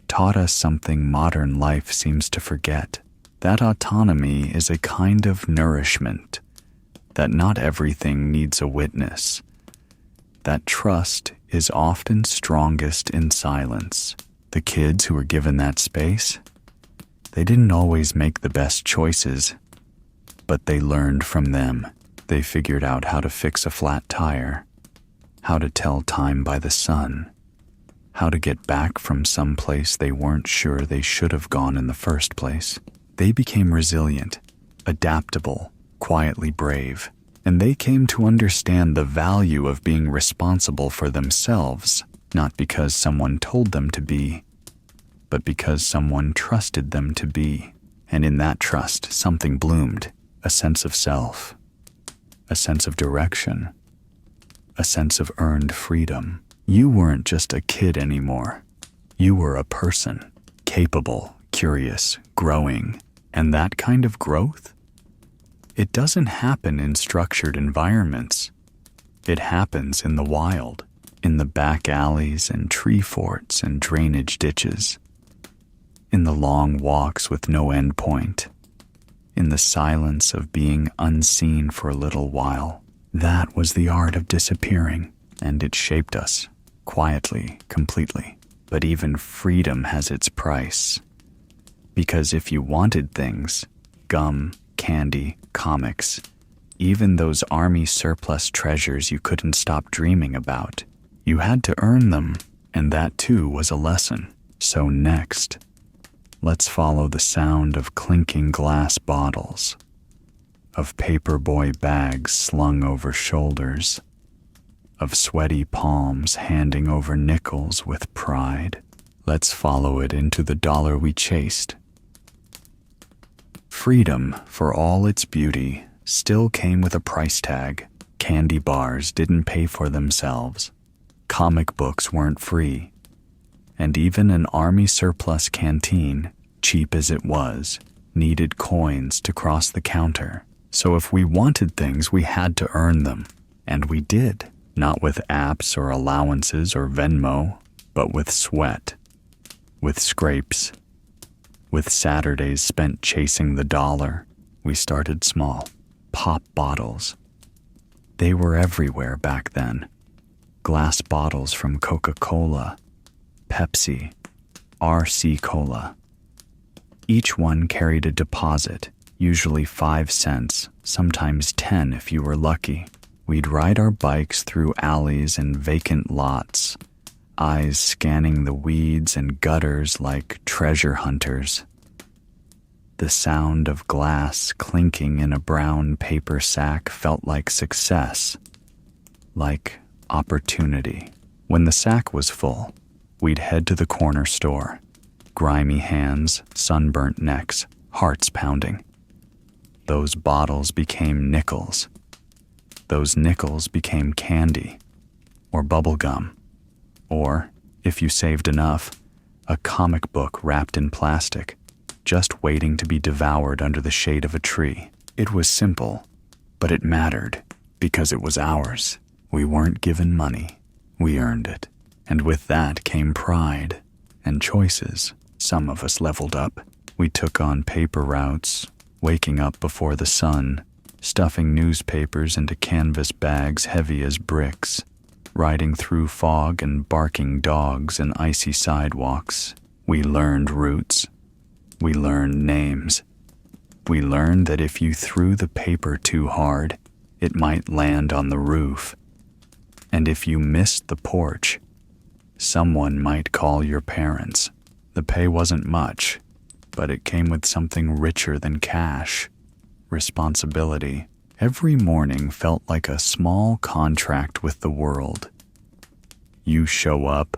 taught us something modern life seems to forget. That autonomy is a kind of nourishment, that not everything needs a witness, that trust is often strongest in silence. The kids who were given that space, they didn't always make the best choices, but they learned from them. They figured out how to fix a flat tire, how to tell time by the sun, how to get back from some place they weren't sure they should have gone in the first place. They became resilient, adaptable, quietly brave, and they came to understand the value of being responsible for themselves, not because someone told them to be, but because someone trusted them to be. And in that trust, something bloomed, a sense of self, a sense of direction, a sense of earned freedom. You weren't just a kid anymore. You were a person, capable, curious, growing. And that kind of growth? It doesn't happen in structured environments. It happens in the wild, in the back alleys and tree forts and drainage ditches, in the long walks with no end point, in the silence of being unseen for a little while. That was the art of disappearing, and it shaped us, quietly, completely. But even freedom has its price. Because if you wanted things, gum, candy, comics, even those army surplus treasures you couldn't stop dreaming about, you had to earn them, and that too was a lesson. So next, let's follow the sound of clinking glass bottles, of paperboy bags slung over shoulders, of sweaty palms handing over nickels with pride. Let's follow it into the dollar we chased. Freedom, for all its beauty, still came with a price tag. Candy bars didn't pay for themselves. Comic books weren't free. And even an army surplus canteen, cheap as it was, needed coins to cross the counter. So if we wanted things, we had to earn them. And we did. Not with apps or allowances or Venmo, but with sweat, with scrapes, with Saturdays spent chasing the dollar. We started small. Pop bottles. They were everywhere back then. Glass bottles from Coca-Cola, Pepsi, RC Cola. Each one carried a deposit, usually 5 cents, sometimes 10 if you were lucky. We'd ride our bikes through alleys and vacant lots, eyes scanning the weeds and gutters like treasure hunters. The sound of glass clinking in a brown paper sack felt like success, like opportunity. When the sack was full, we'd head to the corner store, grimy hands, sunburnt necks, hearts pounding. Those bottles became nickels. Those nickels became candy, or bubble gum, or, if you saved enough, a comic book wrapped in plastic, just waiting to be devoured under the shade of a tree. It was simple, but it mattered because it was ours. We weren't given money, we earned it. And with that came pride and choices. Some of us leveled up. We took on paper routes, waking up before the sun, stuffing newspapers into canvas bags heavy as bricks, riding through fog and barking dogs and icy sidewalks. We learned routes. We learned names. We learned that if you threw the paper too hard, it might land on the roof. And if you missed the porch, someone might call your parents. The pay wasn't much, but it came with something richer than cash. Responsibility. Every morning felt like a small contract with the world. You show up,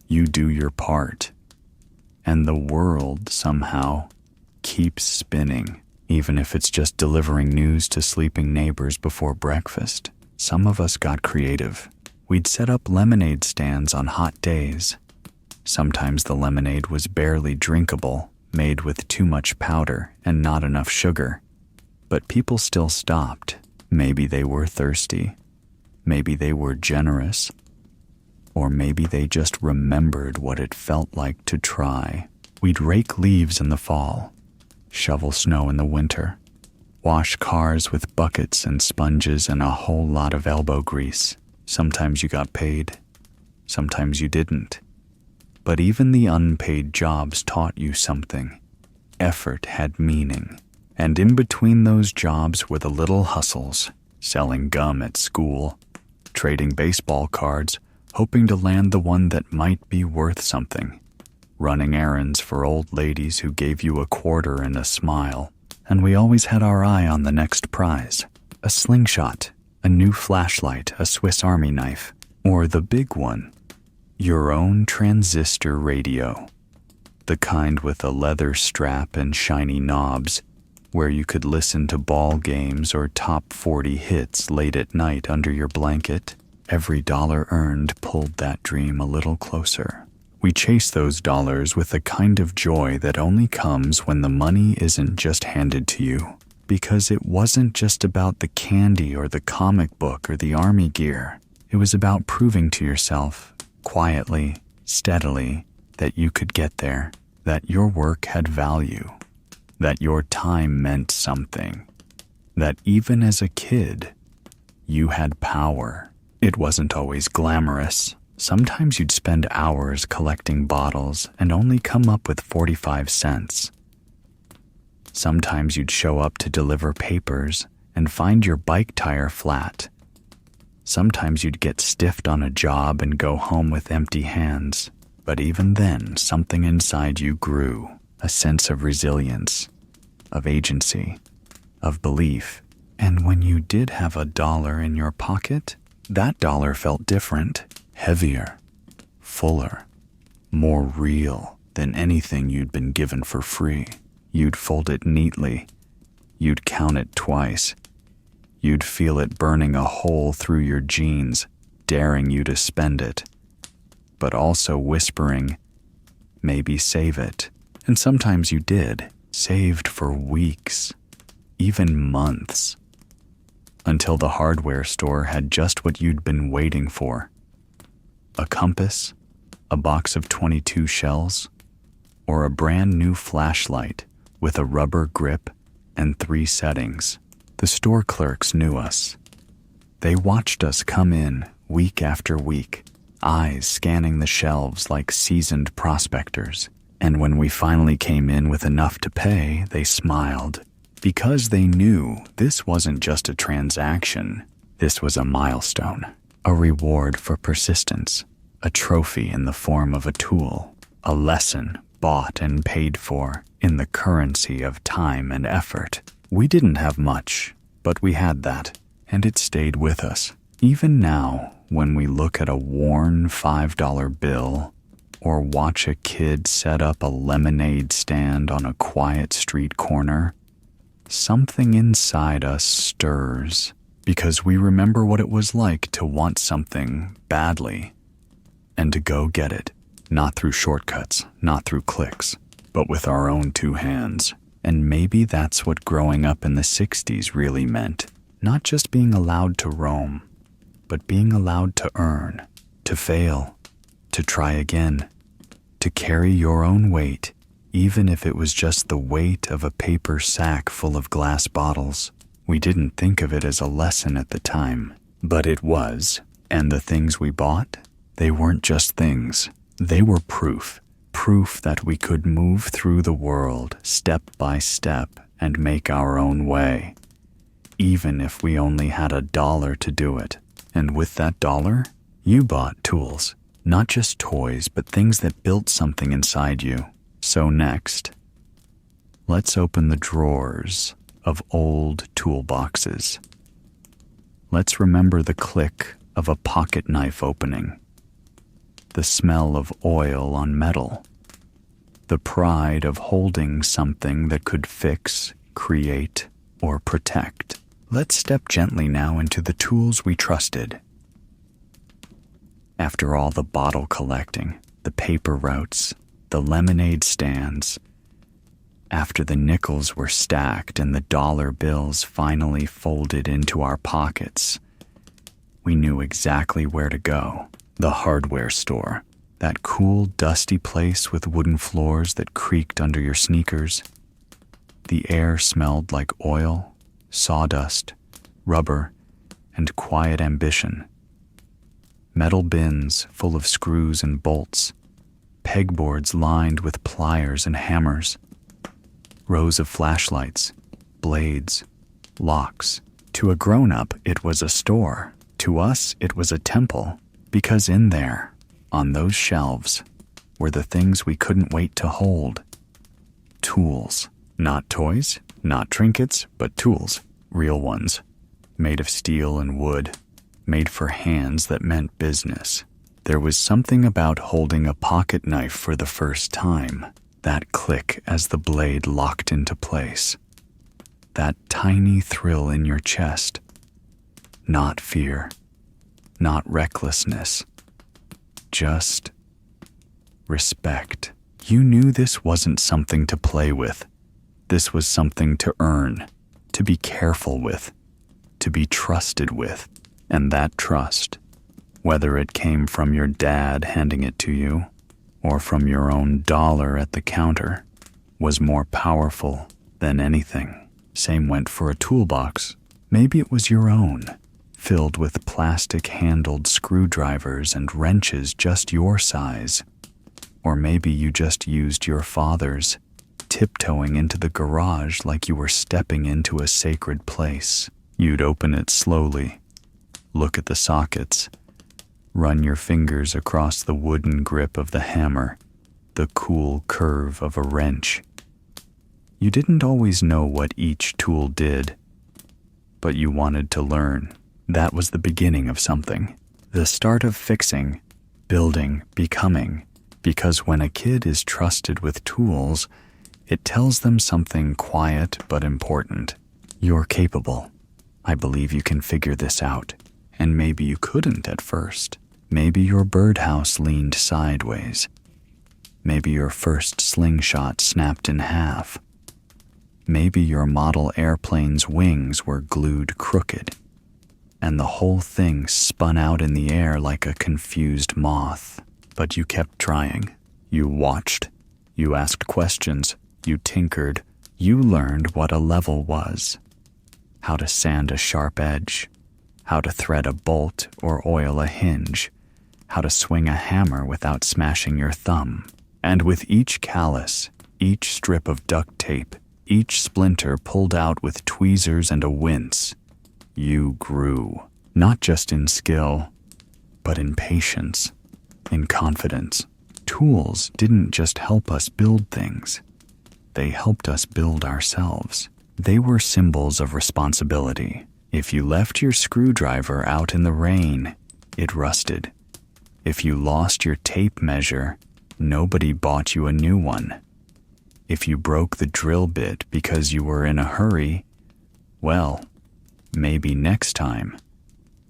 you do your part, and the world somehow keeps spinning, even if it's just delivering news to sleeping neighbors before breakfast. Some of us got creative. We'd set up lemonade stands on hot days. Sometimes the lemonade was barely drinkable, made with too much powder and not enough sugar. But people still stopped. Maybe they were thirsty. Maybe they were generous. Or maybe they just remembered what it felt like to try. We'd rake leaves in the fall, shovel snow in the winter, wash cars with buckets and sponges and a whole lot of elbow grease. Sometimes you got paid, sometimes you didn't. But even the unpaid jobs taught you something. Effort had meaning. And in between those jobs were the little hustles, selling gum at school, trading baseball cards, hoping to land the one that might be worth something, running errands for old ladies who gave you a quarter and a smile. And we always had our eye on the next prize, a slingshot, a new flashlight, a Swiss Army knife, or the big one, your own transistor radio, the kind with a leather strap and shiny knobs, where you could listen to ball games or top 40 hits late at night under your blanket. Every dollar earned pulled that dream a little closer. We chase those dollars with the kind of joy that only comes when the money isn't just handed to you, because it wasn't just about the candy or the comic book or the army gear. It was about proving to yourself, quietly, steadily, that you could get there, that your work had value, that your time meant something, that even as a kid, you had power. It wasn't always glamorous. Sometimes you'd spend hours collecting bottles and only come up with 45 cents. Sometimes you'd show up to deliver papers and find your bike tire flat. Sometimes you'd get stiffed on a job and go home with empty hands. But even then, something inside you grew. A sense of resilience, of agency, of belief. And when you did have a dollar in your pocket, that dollar felt different, heavier, fuller, more real than anything you'd been given for free. You'd fold it neatly. You'd count it twice. You'd feel it burning a hole through your jeans, daring you to spend it, but also whispering, maybe save it. And sometimes you did, saved for weeks, even months, until the hardware store had just what you'd been waiting for. A compass, a box of 22 shells, or a brand new flashlight with a rubber grip and 3 settings. The store clerks knew us. They watched us come in week after week, eyes scanning the shelves like seasoned prospectors. And when we finally came in with enough to pay, they smiled, because they knew this wasn't just a transaction. This was a milestone, a reward for persistence, a trophy in the form of a tool, a lesson bought and paid for in the currency of time and effort. We didn't have much, but we had that, and it stayed with us. Even now, when we look at a worn $5 bill, or watch a kid set up a lemonade stand on a quiet street corner, something inside us stirs because we remember what it was like to want something badly and to go get it, not through shortcuts, not through clicks, but with our own two hands. And maybe that's what growing up in the 60s really meant. Not just being allowed to roam, but being allowed to earn, to fail, to try again, to carry your own weight, even if it was just the weight of a paper sack full of glass bottles. We didn't think of it as a lesson at the time, but it was. And the things we bought, they weren't just things. They were proof that we could move through the world step by step and make our own way, even if we only had $1 to do it. And with that $1, you bought tools, not just toys, but things that built something inside you. So next, let's open the drawers of old toolboxes. Let's remember the click of a pocket knife opening, the smell of oil on metal, the pride of holding something that could fix, create, or protect. Let's step gently now into the tools we trusted. After all the bottle collecting, the paper routes, the lemonade stands, after the nickels were stacked and the dollar bills finally folded into our pockets, we knew exactly where to go. The hardware store, that cool, dusty place with wooden floors that creaked under your sneakers. The air smelled like oil, sawdust, rubber, and quiet ambition. Metal bins full of screws and bolts, pegboards lined with pliers and hammers, rows of flashlights, blades, locks. To a grown-up, it was a store. To us, it was a temple, because in there, on those shelves, were the things we couldn't wait to hold. Tools. Not toys, not trinkets, but tools. Real ones. Made of steel and wood. Made for hands that meant business. There was something about holding a pocket knife for the first time. That click as the blade locked into place. That tiny thrill in your chest. Not fear. Not recklessness. Just respect. You knew this wasn't something to play with. This was something to earn, to be careful with, to be trusted with. And that trust, whether it came from your dad handing it to you or from your own dollar at the counter, was more powerful than anything. Same went for a toolbox. Maybe it was your own, filled with plastic-handled screwdrivers and wrenches just your size. Or maybe you just used your father's, tiptoeing into the garage like you were stepping into a sacred place. You'd open it slowly, look at the sockets, run your fingers across the wooden grip of the hammer, the cool curve of a wrench. You didn't always know what each tool did, but you wanted to learn. That was the beginning of something, the start of fixing, building, becoming, because when a kid is trusted with tools, it tells them something quiet but important. You're capable. I believe you can figure this out. And maybe you couldn't at first. Maybe your birdhouse leaned sideways. Maybe your first slingshot snapped in half. Maybe your model airplane's wings were glued crooked, and the whole thing spun out in the air like a confused moth. But you kept trying. You watched. You asked questions. You tinkered. You learned what a level was. How to sand a sharp edge. How to thread a bolt or oil a hinge. How to swing a hammer without smashing your thumb. And with each callus, each strip of duct tape, each splinter pulled out with tweezers and a wince, you grew, not just in skill, but in patience, in confidence. Tools didn't just help us build things. They helped us build ourselves. They were symbols of responsibility. If you left your screwdriver out in the rain, it rusted. If you lost your tape measure, nobody bought you a new one. If you broke the drill bit because you were in a hurry, well, maybe next time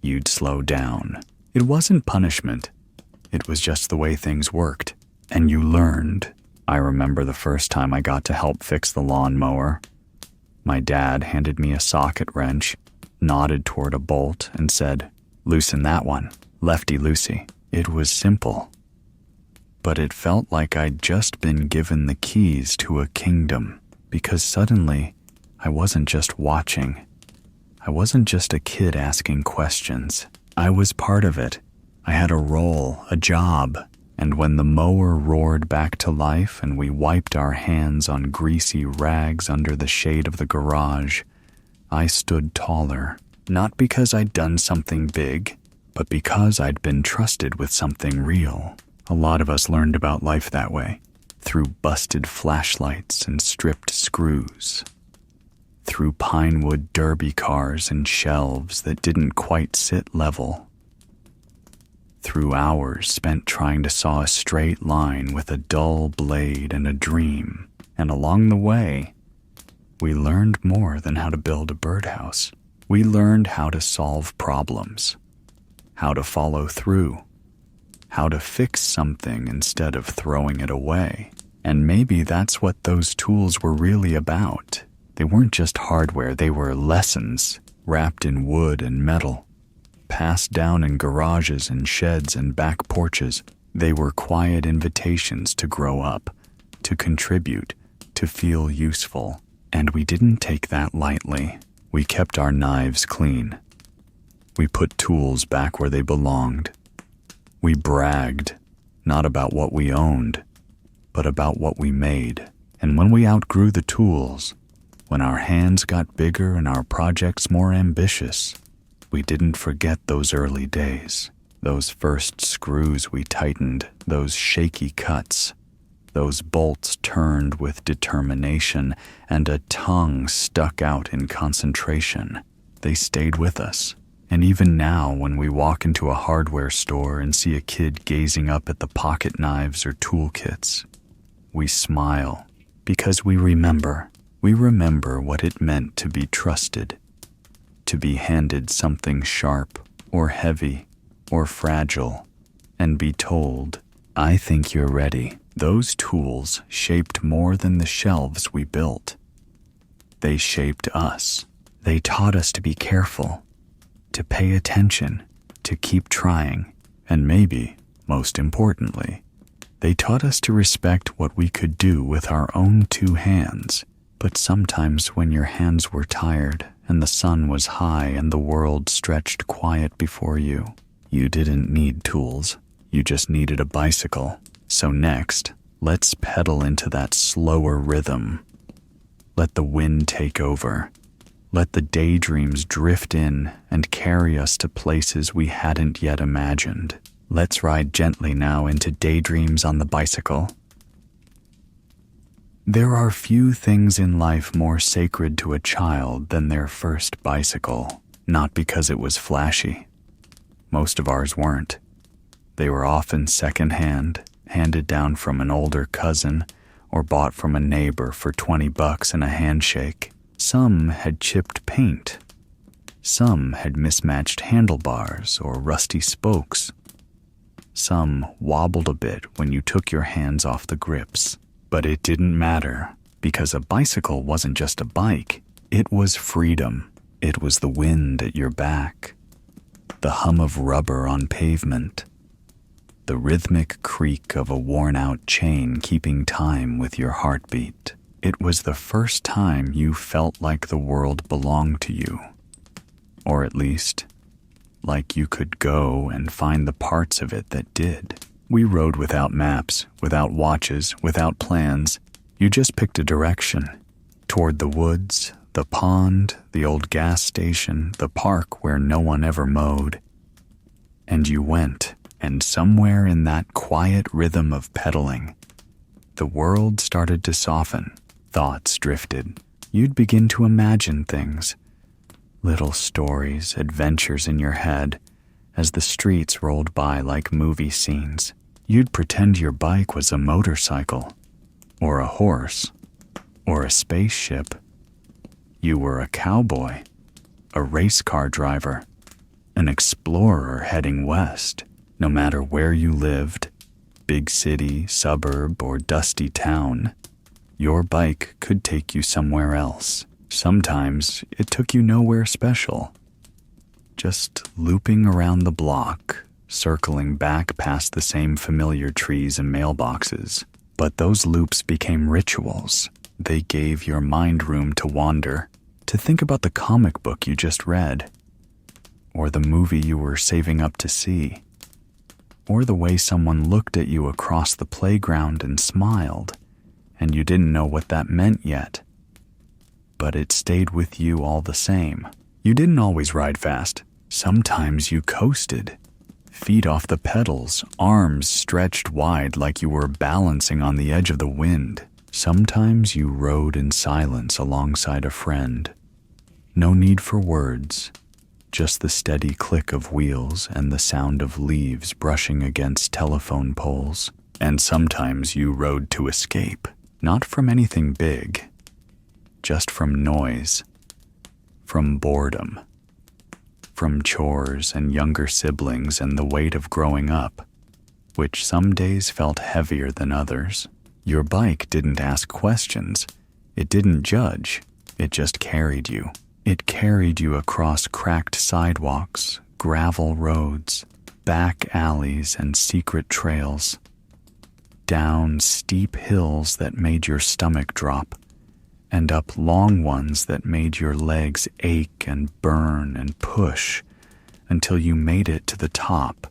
you'd slow down. It wasn't punishment. It was just the way things worked. And you learned. I remember the first time I got to help fix the lawnmower. My dad handed me a socket wrench, nodded toward a bolt, and said, "Loosen that one, lefty-loosey." It was simple, but it felt like I'd just been given the keys to a kingdom, because suddenly I wasn't just watching. I wasn't just a kid asking questions. I was part of it. I had a role, a job, and when the mower roared back to life and we wiped our hands on greasy rags under the shade of the garage, I stood taller, not because I'd done something big, but because I'd been trusted with something real. A lot of us learned about life that way, through busted flashlights and stripped screws, through pinewood derby cars and shelves that didn't quite sit level, through hours spent trying to saw a straight line with a dull blade and a dream. And along the way, we learned more than how to build a birdhouse. We learned how to solve problems, how to follow through, how to fix something instead of throwing it away. And maybe that's what those tools were really about. They weren't just hardware, they were lessons wrapped in wood and metal, passed down in garages and sheds and back porches. They were quiet invitations to grow up, to contribute, to feel useful. And we didn't take that lightly. We kept our knives clean. We put tools back where they belonged. We bragged, not about what we owned, but about what we made. And when we outgrew the tools, when our hands got bigger and our projects more ambitious, we didn't forget those early days, those first screws we tightened, those shaky cuts, those bolts turned with determination, and a tongue stuck out in concentration. They stayed with us. And even now, when we walk into a hardware store and see a kid gazing up at the pocket knives or toolkits, we smile because we remember. We remember what it meant to be trusted, to be handed something sharp or heavy or fragile, and be told, "I think you're ready." Those tools shaped more than the shelves we built. They shaped us. They taught us to be careful, to pay attention, to keep trying, and maybe, most importantly, they taught us to respect what we could do with our own two hands. But sometimes when your hands were tired and the sun was high and the world stretched quiet before you, you didn't need tools. You just needed a bicycle. So next, let's pedal into that slower rhythm. Let the wind take over. Let the daydreams drift in and carry us to places we hadn't yet imagined. Let's ride gently now into daydreams on the bicycle. There are few things in life more sacred to a child than their first bicycle, not because it was flashy. Most of ours weren't. They were often secondhand, handed down from an older cousin, or bought from a neighbor for $20 and a handshake. Some had chipped paint. Some had mismatched handlebars or rusty spokes. Some wobbled a bit when you took your hands off the grips. But it didn't matter, because a bicycle wasn't just a bike. It was freedom. It was the wind at your back, the hum of rubber on pavement, the rhythmic creak of a worn-out chain keeping time with your heartbeat. It was the first time you felt like the world belonged to you, or at least, like you could go and find the parts of it that did. We rode without maps, without watches, without plans. You just picked a direction, toward the woods, the pond, the old gas station, the park where no one ever mowed. And you went, and somewhere in that quiet rhythm of pedaling, the world started to soften. Thoughts drifted. You'd begin to imagine things, little stories, adventures in your head, as the streets rolled by like movie scenes. You'd pretend your bike was a motorcycle, or a horse, or a spaceship. You were a cowboy, a race car driver, an explorer heading west. No matter where you lived, big city, suburb, or dusty town, your bike could take you somewhere else. Sometimes it took you nowhere special, just looping around the block, circling back past the same familiar trees and mailboxes. But those loops became rituals. They gave your mind room to wander, to think about the comic book you just read, or the movie you were saving up to see, or the way someone looked at you across the playground and smiled, and you didn't know what that meant yet. But it stayed with you all the same. You didn't always ride fast. Sometimes you coasted, feet off the pedals, arms stretched wide like you were balancing on the edge of the wind. Sometimes you rode in silence alongside a friend. No need for words, just the steady click of wheels and the sound of leaves brushing against telephone poles. And sometimes you rode to escape, not from anything big, just from noise, from boredom, from chores and younger siblings and the weight of growing up, which some days felt heavier than others. Your bike didn't ask questions. It didn't judge. It just carried you. It carried you across cracked sidewalks, gravel roads, back alleys and secret trails, down steep hills that made your stomach drop, and up long ones that made your legs ache and burn and push until you made it to the top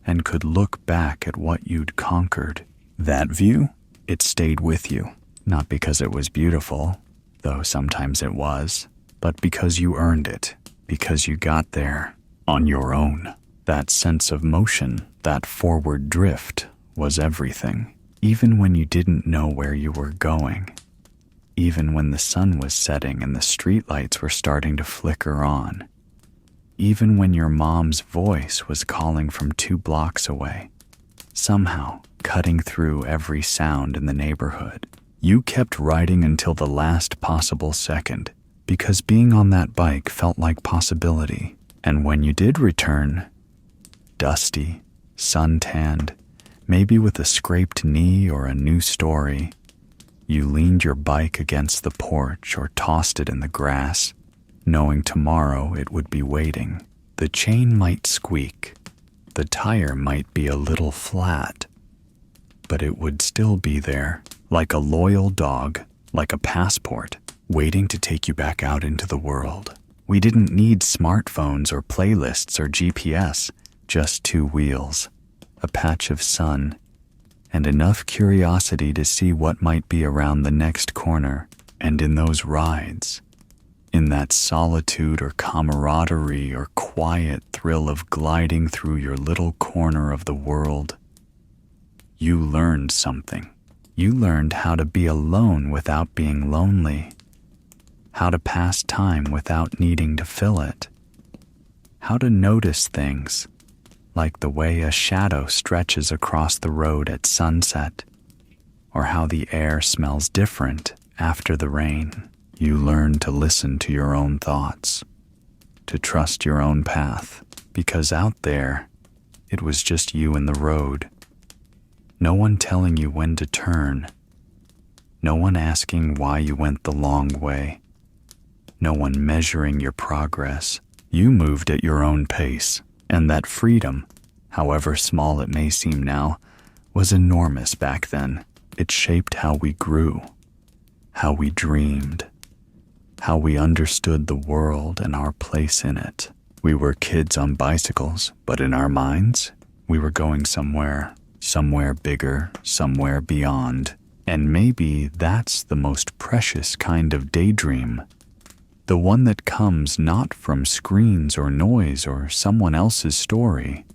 and could look back at what you'd conquered. That view, it stayed with you, not because it was beautiful, though sometimes it was, but because you earned it, because you got there on your own. That sense of motion, that forward drift, was everything, even when you didn't know where you were going. Even when the sun was setting and the streetlights were starting to flicker on. Even when your mom's voice was calling from 2 blocks away, somehow cutting through every sound in the neighborhood. You kept riding until the last possible second, because being on that bike felt like possibility. And when you did return, dusty, sun-tanned, maybe with a scraped knee or a new story, you leaned your bike against the porch or tossed it in the grass, knowing tomorrow it would be waiting. The chain might squeak, the tire might be a little flat, but it would still be there, like a loyal dog, like a passport, waiting to take you back out into the world. We didn't need smartphones or playlists or GPS, just 2 wheels, a patch of sun, and enough curiosity to see what might be around the next corner. And in those rides, in that solitude or camaraderie or quiet thrill of gliding through your little corner of the world, you learned something. You learned how to be alone without being lonely, how to pass time without needing to fill it, how to notice things, like the way a shadow stretches across the road at sunset, or how the air smells different after the rain. You learn to listen to your own thoughts, to trust your own path, because out there, it was just you and the road. No one telling you when to turn, no one asking why you went the long way, no one measuring your progress. You moved at your own pace. And that freedom, however small it may seem now, was enormous back then. It shaped how we grew, how we dreamed, how we understood the world and our place in it. We were kids on bicycles, but in our minds, we were going somewhere bigger, somewhere beyond. And maybe that's the most precious kind of daydream. The one that comes not from screens or noise or someone else's story,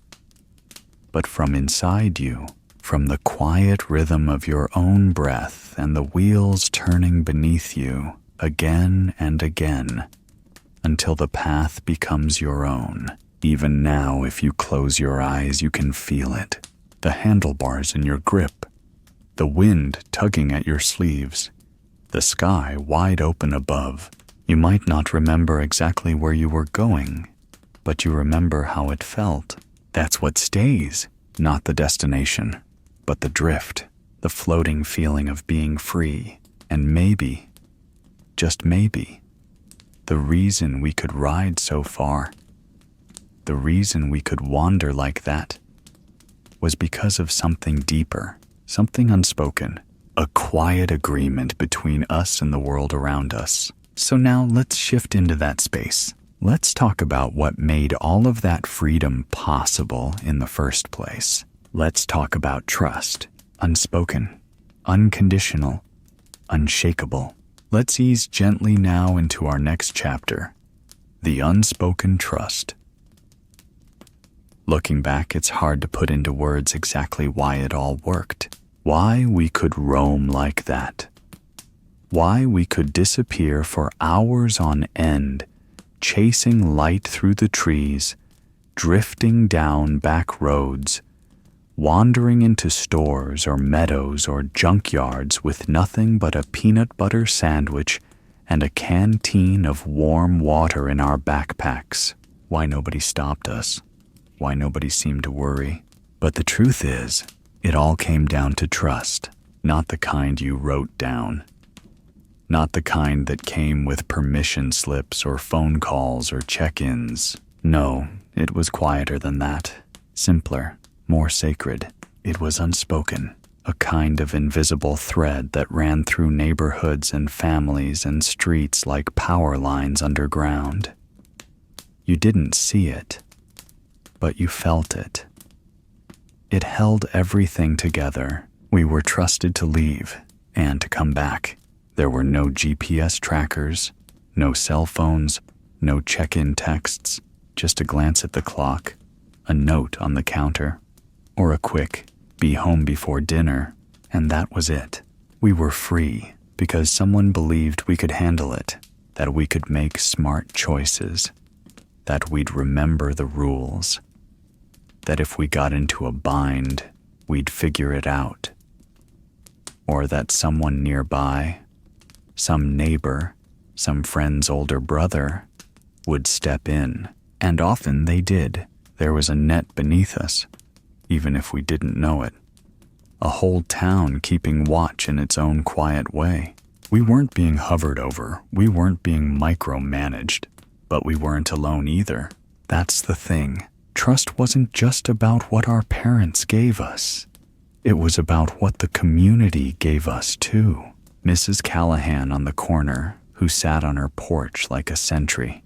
but from inside you, from the quiet rhythm of your own breath and the wheels turning beneath you again and again until the path becomes your own. Even now, if you close your eyes, you can feel it. The handlebars in your grip, the wind tugging at your sleeves, the sky wide open above. You might not remember exactly where you were going, but you remember how it felt. That's what stays, not the destination, but the drift, the floating feeling of being free. And maybe, just maybe, the reason we could ride so far, the reason we could wander like that, was because of something deeper, something unspoken, a quiet agreement between us and the world around us. So now let's shift into that space. Let's talk about what made all of that freedom possible in the first place. Let's talk about trust, unspoken, unconditional, unshakable. Let's ease gently now into our next chapter, the unspoken trust. Looking back, it's hard to put into words exactly why it all worked, why we could roam like that, why we could disappear for hours on end, chasing light through the trees, drifting down back roads, wandering into stores or meadows or junkyards with nothing but a peanut butter sandwich and a canteen of warm water in our backpacks. Why nobody stopped us, why nobody seemed to worry. But the truth is, it all came down to trust, not the kind you wrote down, not the kind that came with permission slips or phone calls or check-ins. No, it was quieter than that, simpler, more sacred. It was unspoken, a kind of invisible thread that ran through neighborhoods and families and streets like power lines underground. You didn't see it, but you felt it. It held everything together. We were trusted to leave and to come back. There were no GPS trackers, no cell phones, no check-in texts, just a glance at the clock, a note on the counter, or a quick, be home before dinner, and that was it. We were free because someone believed we could handle it, that we could make smart choices, that we'd remember the rules, that if we got into a bind, we'd figure it out, or that someone nearby, some neighbor, some friend's older brother, would step in. And often they did. There was a net beneath us, even if we didn't know it. A whole town keeping watch in its own quiet way. We weren't being hovered over, we weren't being micromanaged, but we weren't alone either. That's the thing. Trust wasn't just about what our parents gave us. It was about what the community gave us too. Mrs. Callahan on the corner, who sat on her porch like a sentry.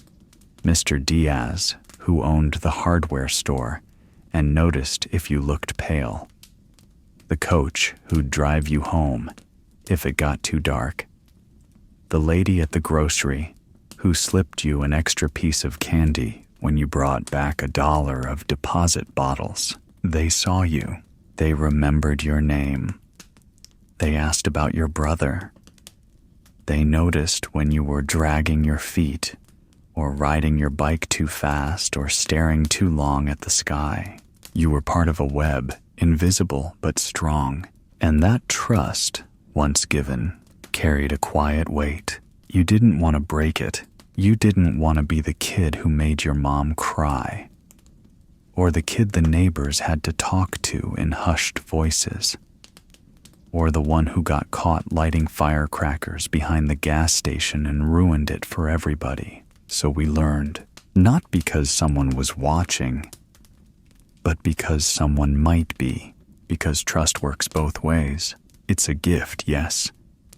Mr. Diaz, who owned the hardware store and noticed if you looked pale. The coach who'd drive you home if it got too dark. The lady at the grocery who slipped you an extra piece of candy when you brought back $1 of deposit bottles. They saw you. They remembered your name. They asked about your brother. They noticed when you were dragging your feet or riding your bike too fast or staring too long at the sky. You were part of a web, invisible but strong, and that trust, once given, carried a quiet weight. You didn't want to break it. You didn't want to be the kid who made your mom cry, or the kid the neighbors had to talk to in hushed voices, or the one who got caught lighting firecrackers behind the gas station and ruined it for everybody. So we learned, not because someone was watching, but because someone might be, because trust works both ways. It's a gift, yes,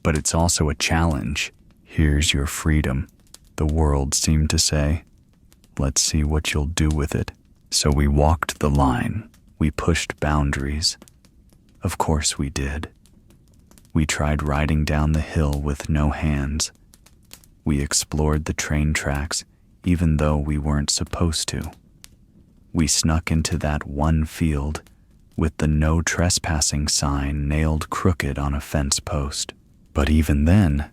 but it's also a challenge. Here's your freedom, the world seemed to say. Let's see what you'll do with it. So we walked the line. We pushed boundaries. Of course we did. We tried riding down the hill with no hands. We explored the train tracks even though we weren't supposed to. We snuck into that one field with the no trespassing sign nailed crooked on a fence post. But even then,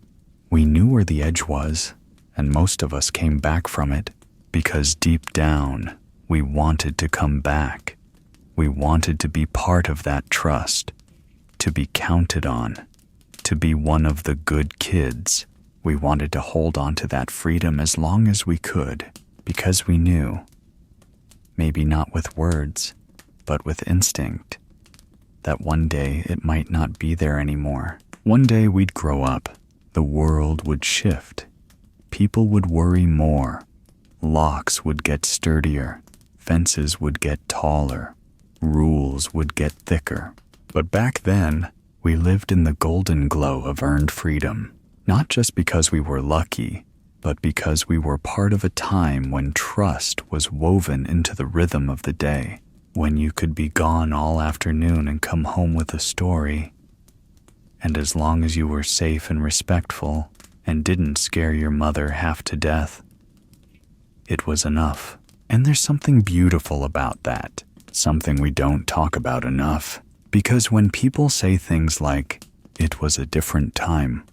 we knew where the edge was, and most of us came back from it because deep down, we wanted to come back. We wanted to be part of that trust, to be counted on, to be one of the good kids. We wanted to hold on to that freedom as long as we could, because we knew, maybe not with words, but with instinct, that one day it might not be there anymore. One day we'd grow up, the world would shift, people would worry more, locks would get sturdier, fences would get taller, rules would get thicker. But back then, we lived in the golden glow of earned freedom, not just because we were lucky, but because we were part of a time when trust was woven into the rhythm of the day, when you could be gone all afternoon and come home with a story. And as long as you were safe and respectful and didn't scare your mother half to death, it was enough. And there's something beautiful about that, something we don't talk about enough. Because when people say things like, "It was a different time,"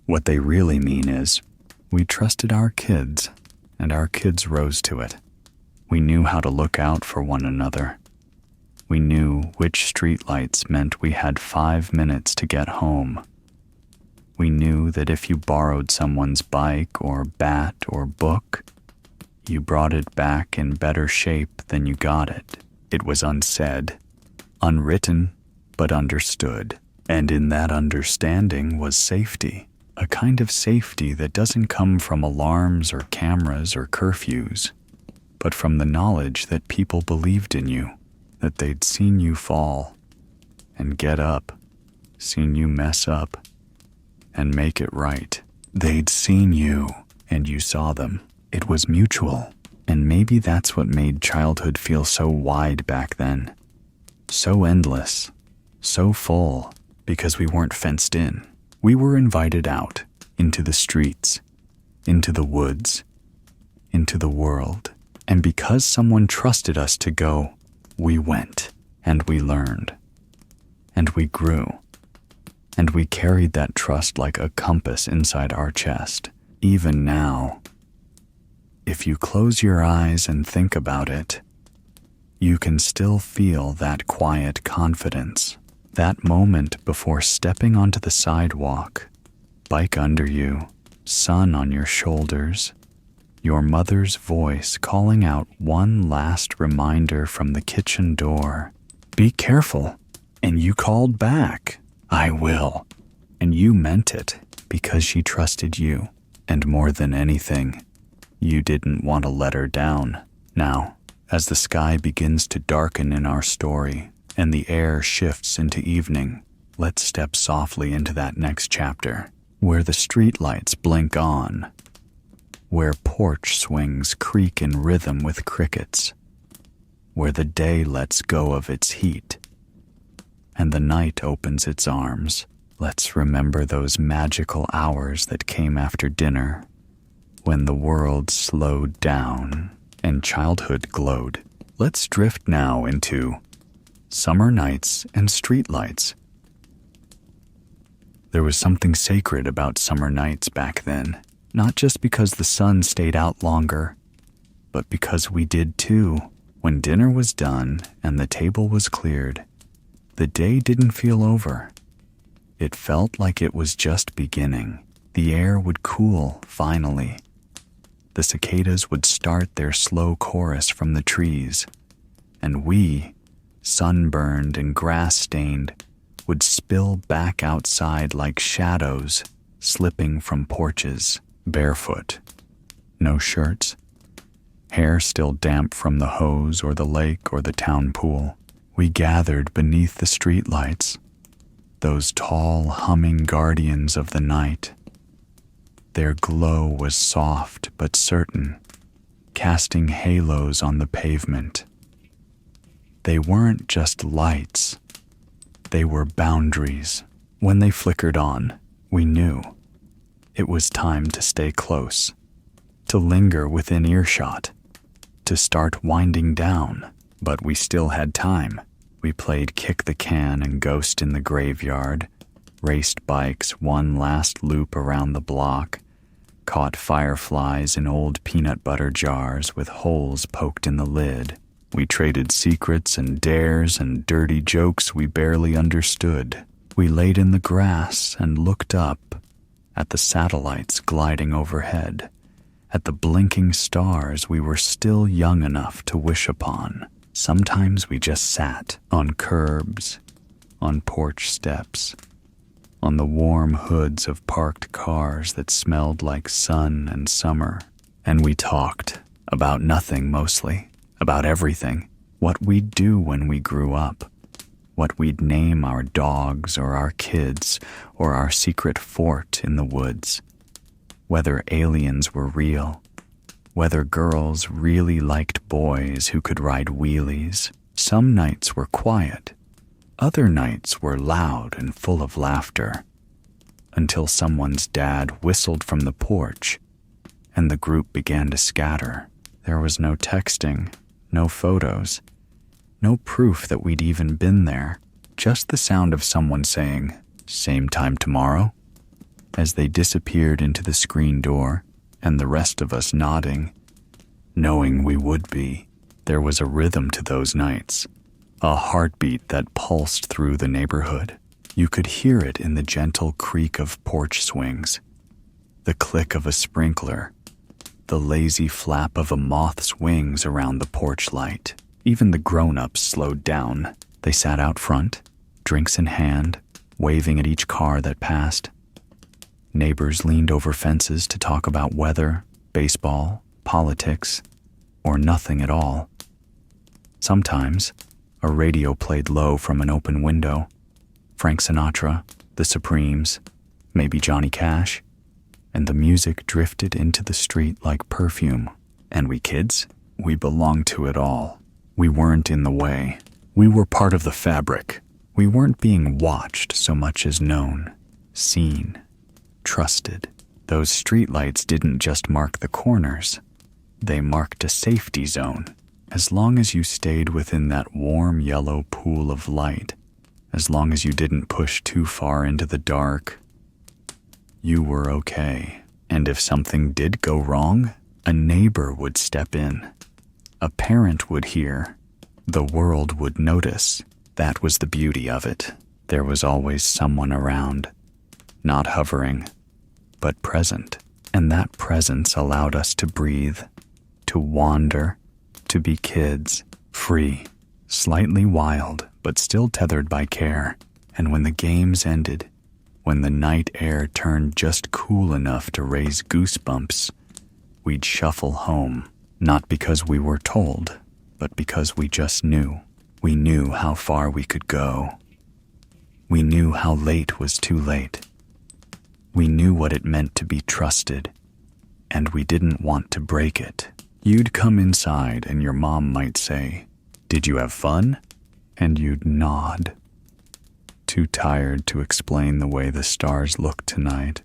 what they really mean is, we trusted our kids, and our kids rose to it. We knew how to look out for one another. We knew which streetlights meant we had 5 minutes to get home. We knew that if you borrowed someone's bike or bat or book, you brought it back in better shape than you got it. It was unsaid, unwritten, but understood. And in that understanding was safety, a kind of safety that doesn't come from alarms or cameras or curfews, but from the knowledge that people believed in you, that they'd seen you fall and get up, seen you mess up and make it right. They'd seen you and you saw them. It was mutual, and maybe that's what made childhood feel so wide back then, so endless, so full, because we weren't fenced in. We were invited out, into the streets, into the woods, into the world. And because someone trusted us to go, we went, and we learned, and we grew, and we carried that trust like a compass inside our chest. Even now, if you close your eyes and think about it, you can still feel that quiet confidence, that moment before stepping onto the sidewalk, bike under you, sun on your shoulders, your mother's voice calling out one last reminder from the kitchen door. "Be careful." And you called back, "I will." And you meant it because she trusted you. And more than anything, you didn't want to let her down. Now, as the sky begins to darken in our story and the air shifts into evening, let's step softly into that next chapter, where the streetlights blink on, where porch swings creak in rhythm with crickets, where the day lets go of its heat and the night opens its arms. Let's remember those magical hours that came after dinner, when the world slowed down and childhood glowed. Let's drift now into summer nights and streetlights. There was something sacred about summer nights back then, not just because the sun stayed out longer, but because we did too. When dinner was done and the table was cleared, the day didn't feel over. It felt like it was just beginning. The air would cool, finally. The cicadas would start their slow chorus from the trees, and we, sunburned and grass-stained, would spill back outside like shadows slipping from porches, barefoot. No shirts, hair still damp from the hose or the lake or the town pool. We gathered beneath the streetlights, those tall, humming guardians of the night. Their glow was soft but certain, casting halos on the pavement. They weren't just lights, they were boundaries. When they flickered on, we knew it was time to stay close, to linger within earshot, to start winding down. But we still had time. We played kick the can and ghost in the graveyard, raced bikes one last loop around the block, caught fireflies in old peanut butter jars with holes poked in the lid. We traded secrets and dares and dirty jokes we barely understood. We laid in the grass and looked up at the satellites gliding overhead, at the blinking stars we were still young enough to wish upon. Sometimes we just sat on curbs, on porch steps, on the warm hoods of parked cars that smelled like sun and summer, and we talked about nothing mostly, about everything, what we'd do when we grew up, what we'd name our dogs or our kids or our secret fort in the woods, whether aliens were real, whether girls really liked boys who could ride wheelies. Some nights were quiet, other nights were loud and full of laughter, until someone's dad whistled from the porch and the group began to scatter. There was no texting, no photos, no proof that we'd even been there, just the sound of someone saying, "Same time tomorrow," as they disappeared into the screen door, and the rest of us nodding, knowing we would be. There was a rhythm to those nights, a heartbeat that pulsed through the neighborhood. You could hear it in the gentle creak of porch swings, the click of a sprinkler, the lazy flap of a moth's wings around the porch light. Even the grown-ups slowed down. They sat out front, drinks in hand, waving at each car that passed. Neighbors leaned over fences to talk about weather, baseball, politics, or nothing at all. Sometimes, a radio played low from an open window. Frank Sinatra, the Supremes, maybe Johnny Cash, and the music drifted into the street like perfume. And we kids, we belonged to it all. We weren't in the way. We were part of the fabric. We weren't being watched so much as known, seen, trusted. Those streetlights didn't just mark the corners. They marked a safety zone. As long as you stayed within that warm yellow pool of light, as long as you didn't push too far into the dark, you were okay. And if something did go wrong, a neighbor would step in. A parent would hear. The world would notice. That was the beauty of it. There was always someone around, not hovering, but present. And that presence allowed us to breathe, to wander, to be kids, free, slightly wild, but still tethered by care. And when the games ended, when the night air turned just cool enough to raise goosebumps, we'd shuffle home, not because we were told, but because we just knew. We knew how far we could go. We knew how late was too late. We knew what it meant to be trusted, and we didn't want to break it. You'd come inside and your mom might say, "Did you have fun?" And you'd nod, too tired to explain the way the stars looked tonight,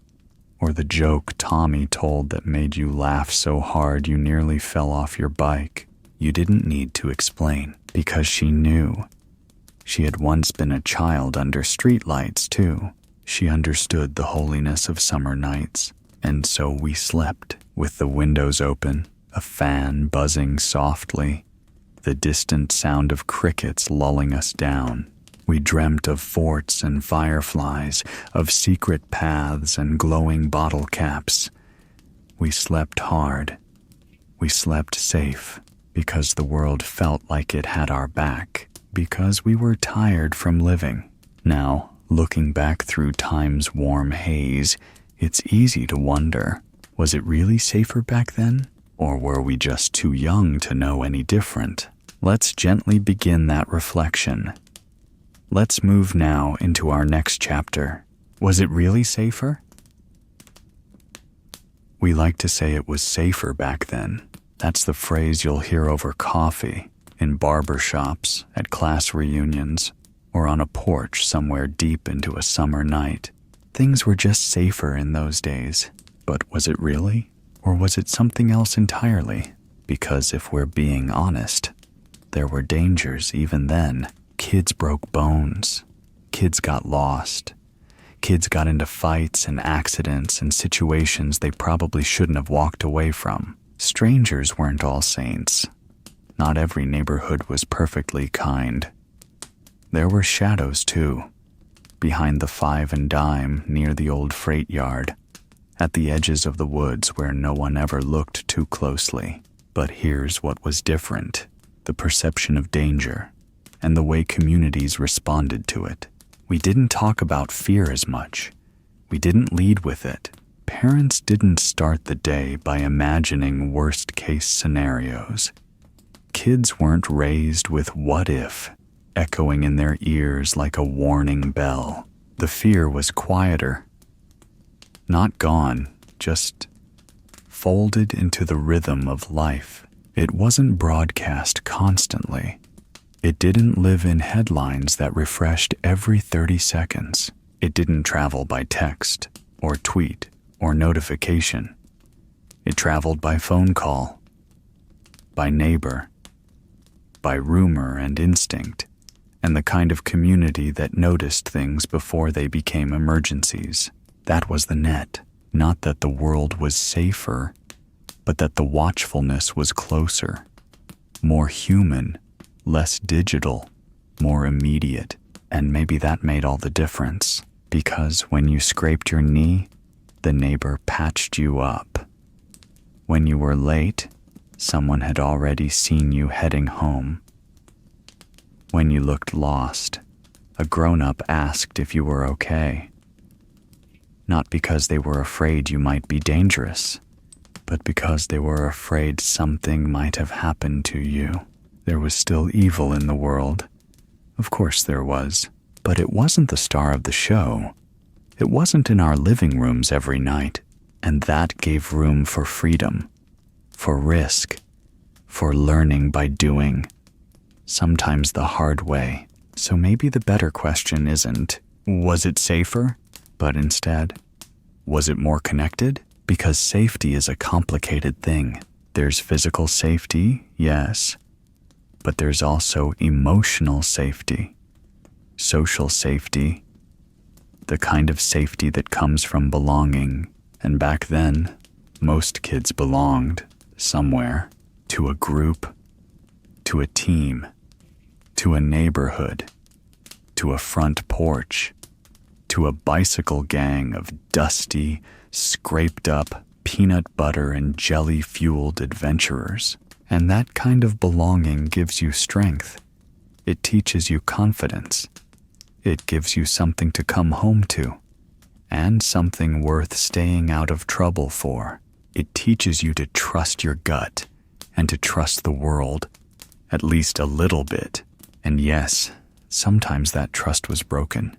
or the joke Tommy told that made you laugh so hard you nearly fell off your bike. You didn't need to explain, because she knew. She had once been a child under streetlights, too. She understood the holiness of summer nights, and so we slept, with the windows open, a fan buzzing softly, the distant sound of crickets lulling us down. We dreamt of forts and fireflies, of secret paths and glowing bottle caps. We slept hard. We slept safe, because the world felt like it had our back, because we were tired from living. Now, looking back through time's warm haze, it's easy to wonder, was it really safer back then? Or were we just too young to know any different? Let's gently begin that reflection. Let's move now into our next chapter. Was it really safer? We like to say it was safer back then. That's the phrase you'll hear over coffee, in barber shops, at class reunions, or on a porch somewhere deep into a summer night. Things were just safer in those days. But was it really? Or was it something else entirely? Because if we're being honest, there were dangers even then. Kids broke bones. Kids got lost. Kids got into fights and accidents and situations they probably shouldn't have walked away from. Strangers weren't all saints. Not every neighborhood was perfectly kind. There were shadows too. behind the Five and Dime near the old freight yard, at the edges of the woods where no one ever looked too closely. But here's what was different: the perception of danger and the way communities responded to it. We didn't talk about fear as much. We didn't lead with it. Parents didn't start the day by imagining worst-case scenarios. Kids weren't raised with "what if" echoing in their ears like a warning bell. The fear was quieter. Not gone, just folded into the rhythm of life. It wasn't broadcast constantly. It didn't live in headlines that refreshed every 30 seconds. It didn't travel by text or tweet or notification. It traveled by phone call, by neighbor, by rumor and instinct, and the kind of community that noticed things before they became emergencies. That was the net. Not that the world was safer, but that the watchfulness was closer, more human, less digital, more immediate. And maybe that made all the difference, because when you scraped your knee, the neighbor patched you up. When you were late, someone had already seen you heading home. When you looked lost, a grown-up asked if you were okay. Not because they were afraid you might be dangerous, but because they were afraid something might have happened to you. There was still evil in the world. Of course there was, but it wasn't the star of the show. It wasn't in our living rooms every night, and that gave room for freedom, for risk, for learning by doing, sometimes the hard way. So maybe the better question isn't, was it safer? But instead, was it more connected? Because safety is a complicated thing. There's physical safety, yes, but there's also emotional safety, social safety, the kind of safety that comes from belonging. And back then, most kids belonged somewhere, to a group, to a team, to a neighborhood, to a front porch, to a bicycle gang of dusty, scraped-up, peanut butter and jelly-fueled adventurers. And that kind of belonging gives you strength. It teaches you confidence. It gives you something to come home to, and something worth staying out of trouble for. It teaches you to trust your gut and to trust the world, at least a little bit. And yes, sometimes that trust was broken.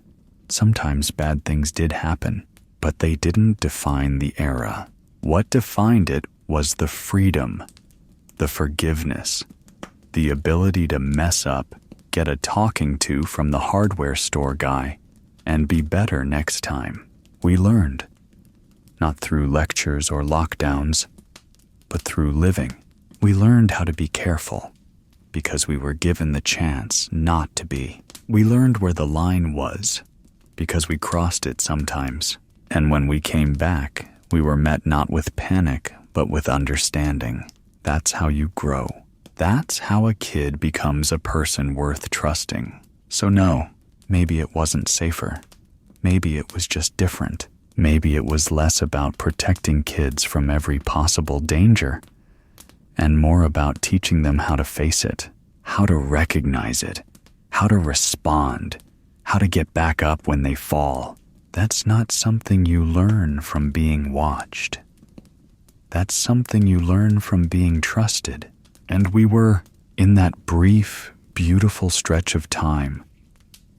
Sometimes bad things did happen, but they didn't define the era. What defined it was the freedom, the forgiveness, the ability to mess up, get a talking to from the hardware store guy, and be better next time. We learned, not through lectures or lockdowns, but through living. We learned how to be careful, because we were given the chance not to be. We learned where the line was, because we crossed it sometimes. And when we came back, we were met not with panic, but with understanding. That's how you grow. That's how a kid becomes a person worth trusting. So no, maybe it wasn't safer. Maybe it was just different. Maybe it was less about protecting kids from every possible danger, and more about teaching them how to face it, how to recognize it, how to respond, how to get back up when they fall. That's not something you learn from being watched. That's something you learn from being trusted. And we were in that brief, beautiful stretch of time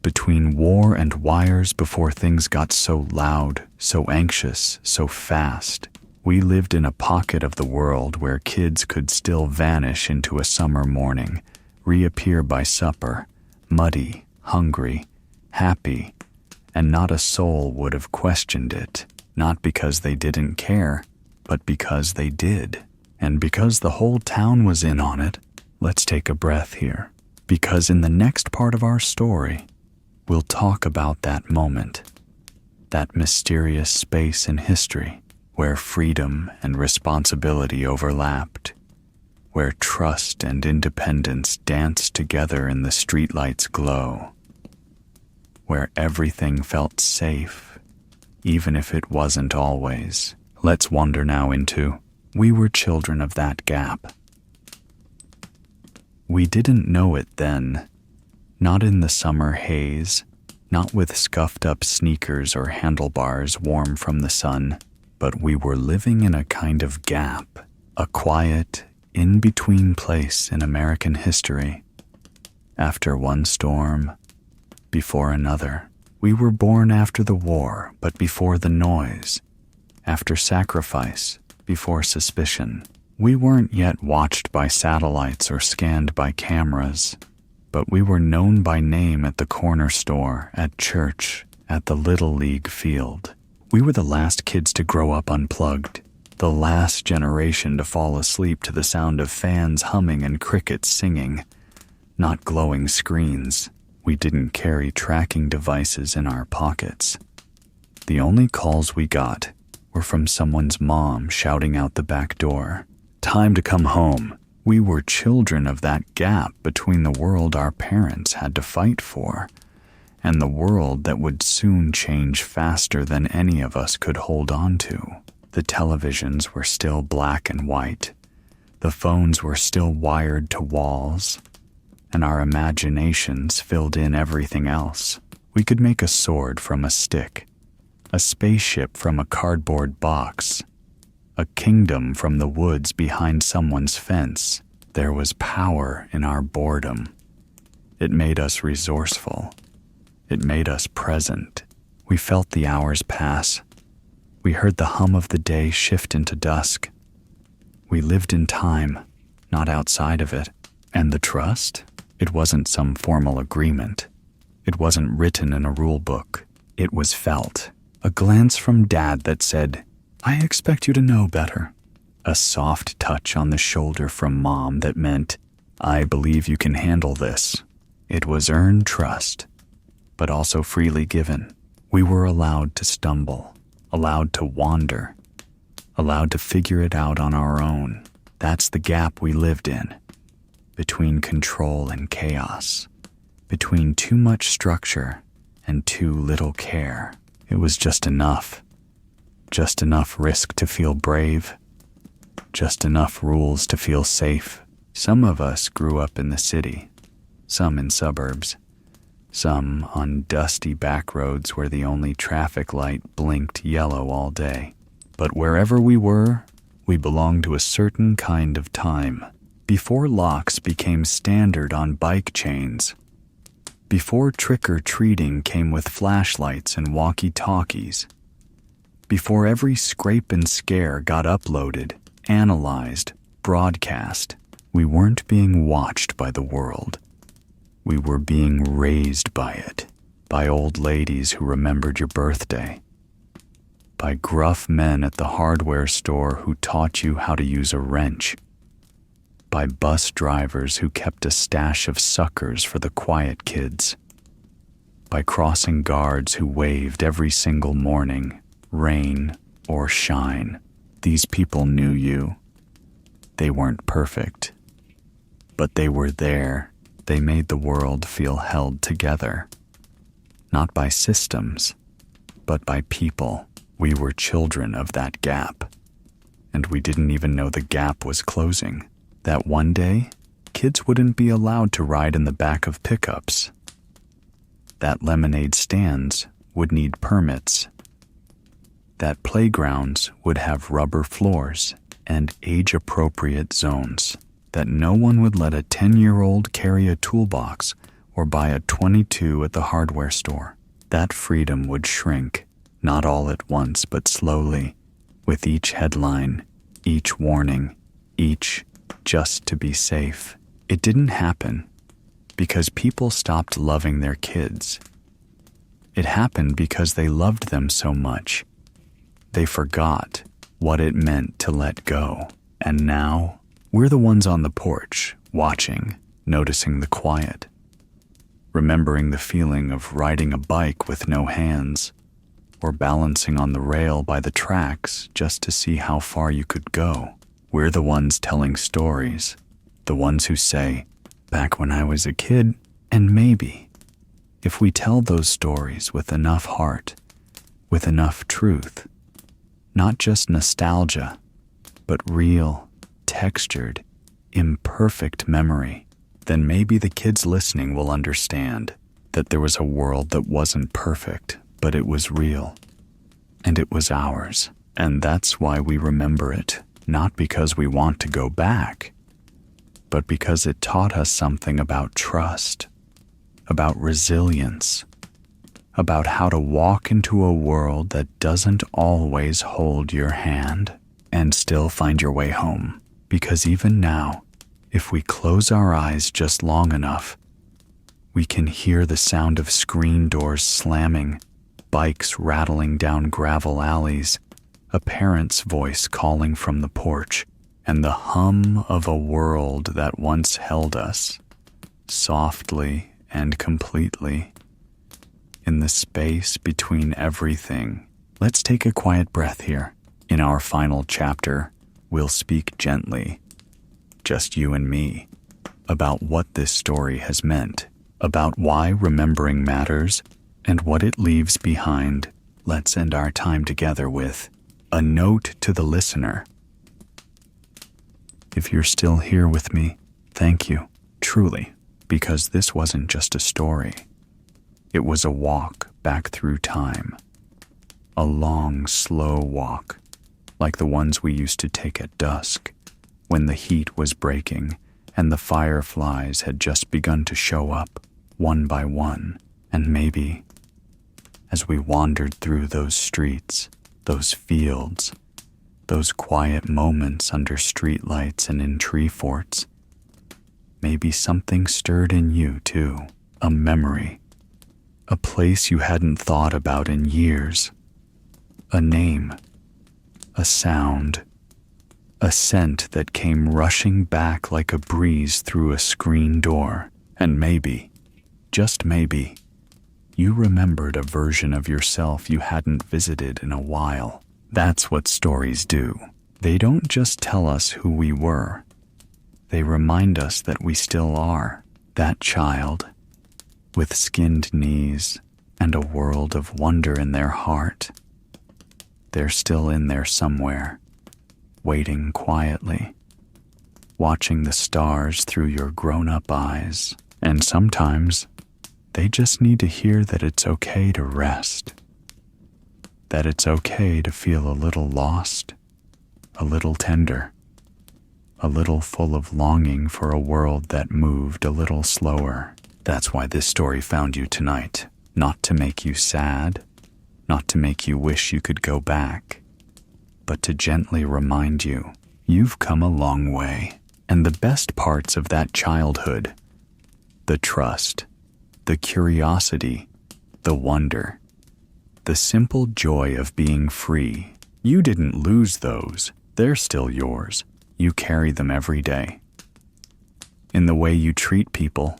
between war and wires before things got so loud, so anxious, so fast. We lived in a pocket of the world where kids could still vanish into a summer morning, reappear by supper, muddy, hungry, happy, and not a soul would have questioned it, not because they didn't care, but because they did. And because the whole town was in on it, let's take a breath here. Because in the next part of our story, we'll talk about that moment, that mysterious space in history where freedom and responsibility overlapped, where trust and independence danced together in the streetlights' glow. where everything felt safe, even if it wasn't always. Let's wander now into we were children of that gap. We didn't know it then, not in the summer haze, not with scuffed up sneakers or handlebars warm from the sun, but we were living in a kind of gap, a quiet, in-between place in American history. After one storm, before another. We were born after the war, but before the noise. After sacrifice, before suspicion. We weren't yet watched by satellites or scanned by cameras, but we were known by name at the corner store, at church, at the Little League field. We were the last kids to grow up unplugged, the last generation to fall asleep to the sound of fans humming and crickets singing, not glowing screens. We didn't carry tracking devices in our pockets. The only calls we got were from someone's mom shouting out the back door, "Time to come home." We were children of that gap between the world our parents had to fight for and the world that would soon change faster than any of us could hold on to. The televisions were still black and white. The phones were still wired to walls, and our imaginations filled in everything else. We could make a sword from a stick, a spaceship from a cardboard box, a kingdom from the woods behind someone's fence. There was power in our boredom. It made us resourceful. It made us present. We felt the hours pass. We heard the hum of the day shift into dusk. We lived in time, not outside of it. And the trust? It wasn't some formal agreement. It wasn't written in a rule book. It was felt. A glance from Dad that said, "I expect you to know better." A soft touch on the shoulder from Mom that meant, "I believe you can handle this." It was earned trust, but also freely given. We were allowed to stumble, allowed to wander, allowed to figure it out on our own. That's the gap we lived in, between control and chaos, between too much structure and too little care. It was just enough risk to feel brave, just enough rules to feel safe. Some of us grew up in the city, some in suburbs, some on dusty back roads where the only traffic light blinked yellow all day. But wherever we were, we belonged to a certain kind of time. Before locks became standard on bike chains, before trick-or-treating came with flashlights and walkie-talkies, before every scrape and scare got uploaded, analyzed, broadcast, we weren't being watched by the world. We were being raised by it, by old ladies who remembered your birthday, by gruff men at the hardware store who taught you how to use a wrench, by bus drivers who kept a stash of suckers for the quiet kids, by crossing guards who waved every single morning, rain or shine. These people knew you. They weren't perfect, but they were there. They made the world feel held together, not by systems, but by people. We were children of that gap, and we didn't even know the gap was closing. That one day, kids wouldn't be allowed to ride in the back of pickups. That lemonade stands would need permits. That playgrounds would have rubber floors and age-appropriate zones. That no one would let a 10-year-old carry a toolbox or buy a .22 at the hardware store. That freedom would shrink, not all at once, but slowly, with each headline, each warning, each just to be safe. It didn't happen because people stopped loving their kids. It happened because they loved them so much. They forgot what it meant to let go. And now, we're the ones on the porch, watching, noticing the quiet, remembering the feeling of riding a bike with no hands, or balancing on the rail by the tracks just to see how far you could go. We're the ones telling stories, the ones who say, "Back when I was a kid, and maybe, If we tell those stories with enough heart, with enough truth, not just nostalgia, but real, textured, imperfect memory, then maybe the kids listening will understand that there was a world that wasn't perfect, but it was real, and it was ours. And that's why we remember it, not because we want to go back, but because it taught us something about trust, about resilience, about how to walk into a world that doesn't always hold your hand and still find your way home. Because even now, if we close our eyes just long enough, we can hear the sound of screen doors slamming, bikes rattling down gravel alleys, a parent's voice calling from the porch, and the hum of a world that once held us, softly and completely, in the space between everything. Let's take a quiet breath here. In our final chapter, we'll speak gently, just you and me, about what this story has meant, about why remembering matters, and what it leaves behind. Let's end our time together with a note to the listener. If you're still here with me, thank you, truly, because this wasn't just a story. It was a walk back through time. A long, slow walk, like the ones we used to take at dusk, when the heat was breaking and the fireflies had just begun to show up, one by one. And maybe, as we wandered through those streets, those fields, those quiet moments under streetlights and in tree forts, maybe something stirred in you too, a memory, a place you hadn't thought about in years, a name, a sound, a scent that came rushing back like a breeze through a screen door. And maybe, just maybe, you remembered a version of yourself you hadn't visited in a while. That's what stories do. They don't just tell us who we were. They remind us that we still are, that child, with skinned knees and a world of wonder in their heart. They're still in there somewhere, waiting quietly, watching the stars through your grown-up eyes. And sometimes, they just need to hear that it's okay to rest, that it's okay to feel a little lost, a little tender, a little full of longing for a world that moved a little slower. That's why this story found you tonight, not to make you sad, not to make you wish you could go back, but to gently remind you, you've come a long way. And the best parts of that childhood, the trust, the curiosity, the wonder, the simple joy of being free. You didn't lose those. They're still yours. You carry them every day. In the way you treat people,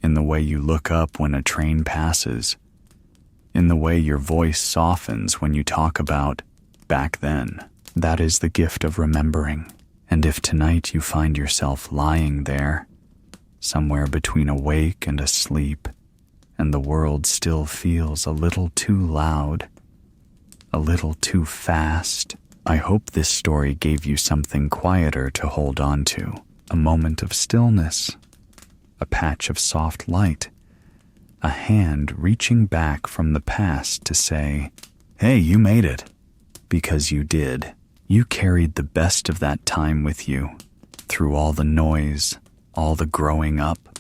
in the way you look up when a train passes, in the way your voice softens when you talk about back then. That is the gift of remembering. And if tonight you find yourself lying there, somewhere between awake and asleep, and the world still feels a little too loud, a little too fast, I hope this story gave you something quieter to hold on to, a moment of stillness, a patch of soft light, a hand reaching back from the past to say, hey, you made it, because you did. You carried the best of that time with you, through all the noise, all the growing up,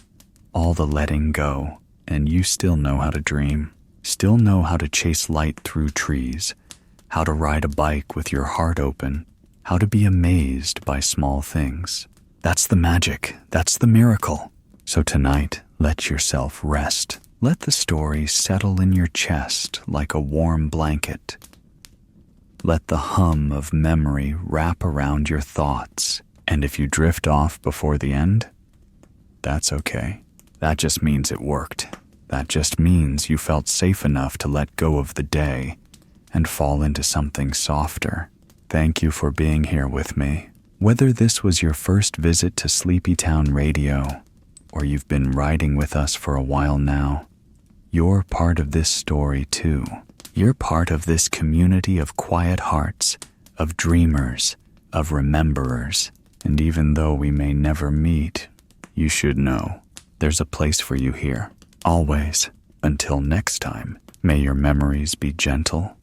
all the letting go, and you still know how to dream, still know how to chase light through trees, how to ride a bike with your heart open, how to be amazed by small things. That's the magic, that's the miracle. So tonight, let yourself rest. Let the story settle in your chest like a warm blanket. Let the hum of memory wrap around your thoughts, and if you drift off before the end, that's okay. That just means it worked. That just means you felt safe enough to let go of the day and fall into something softer. Thank you for being here with me. Whether this was your first visit to Sleepy Town Radio, or you've been riding with us for a while now, You're part of this story too. You're part of this community of quiet hearts, of dreamers, of rememberers. And even though we may never meet, you should know there's a place for you here, always. Until next time, may your memories be gentle,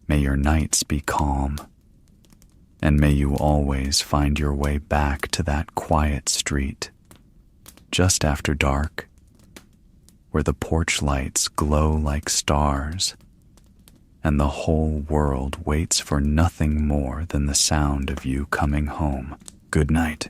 may your nights be calm, and may you always find your way back to that quiet street, just after dark, where the porch lights glow like stars, and the whole world waits for nothing more than the sound of you coming home. Good night.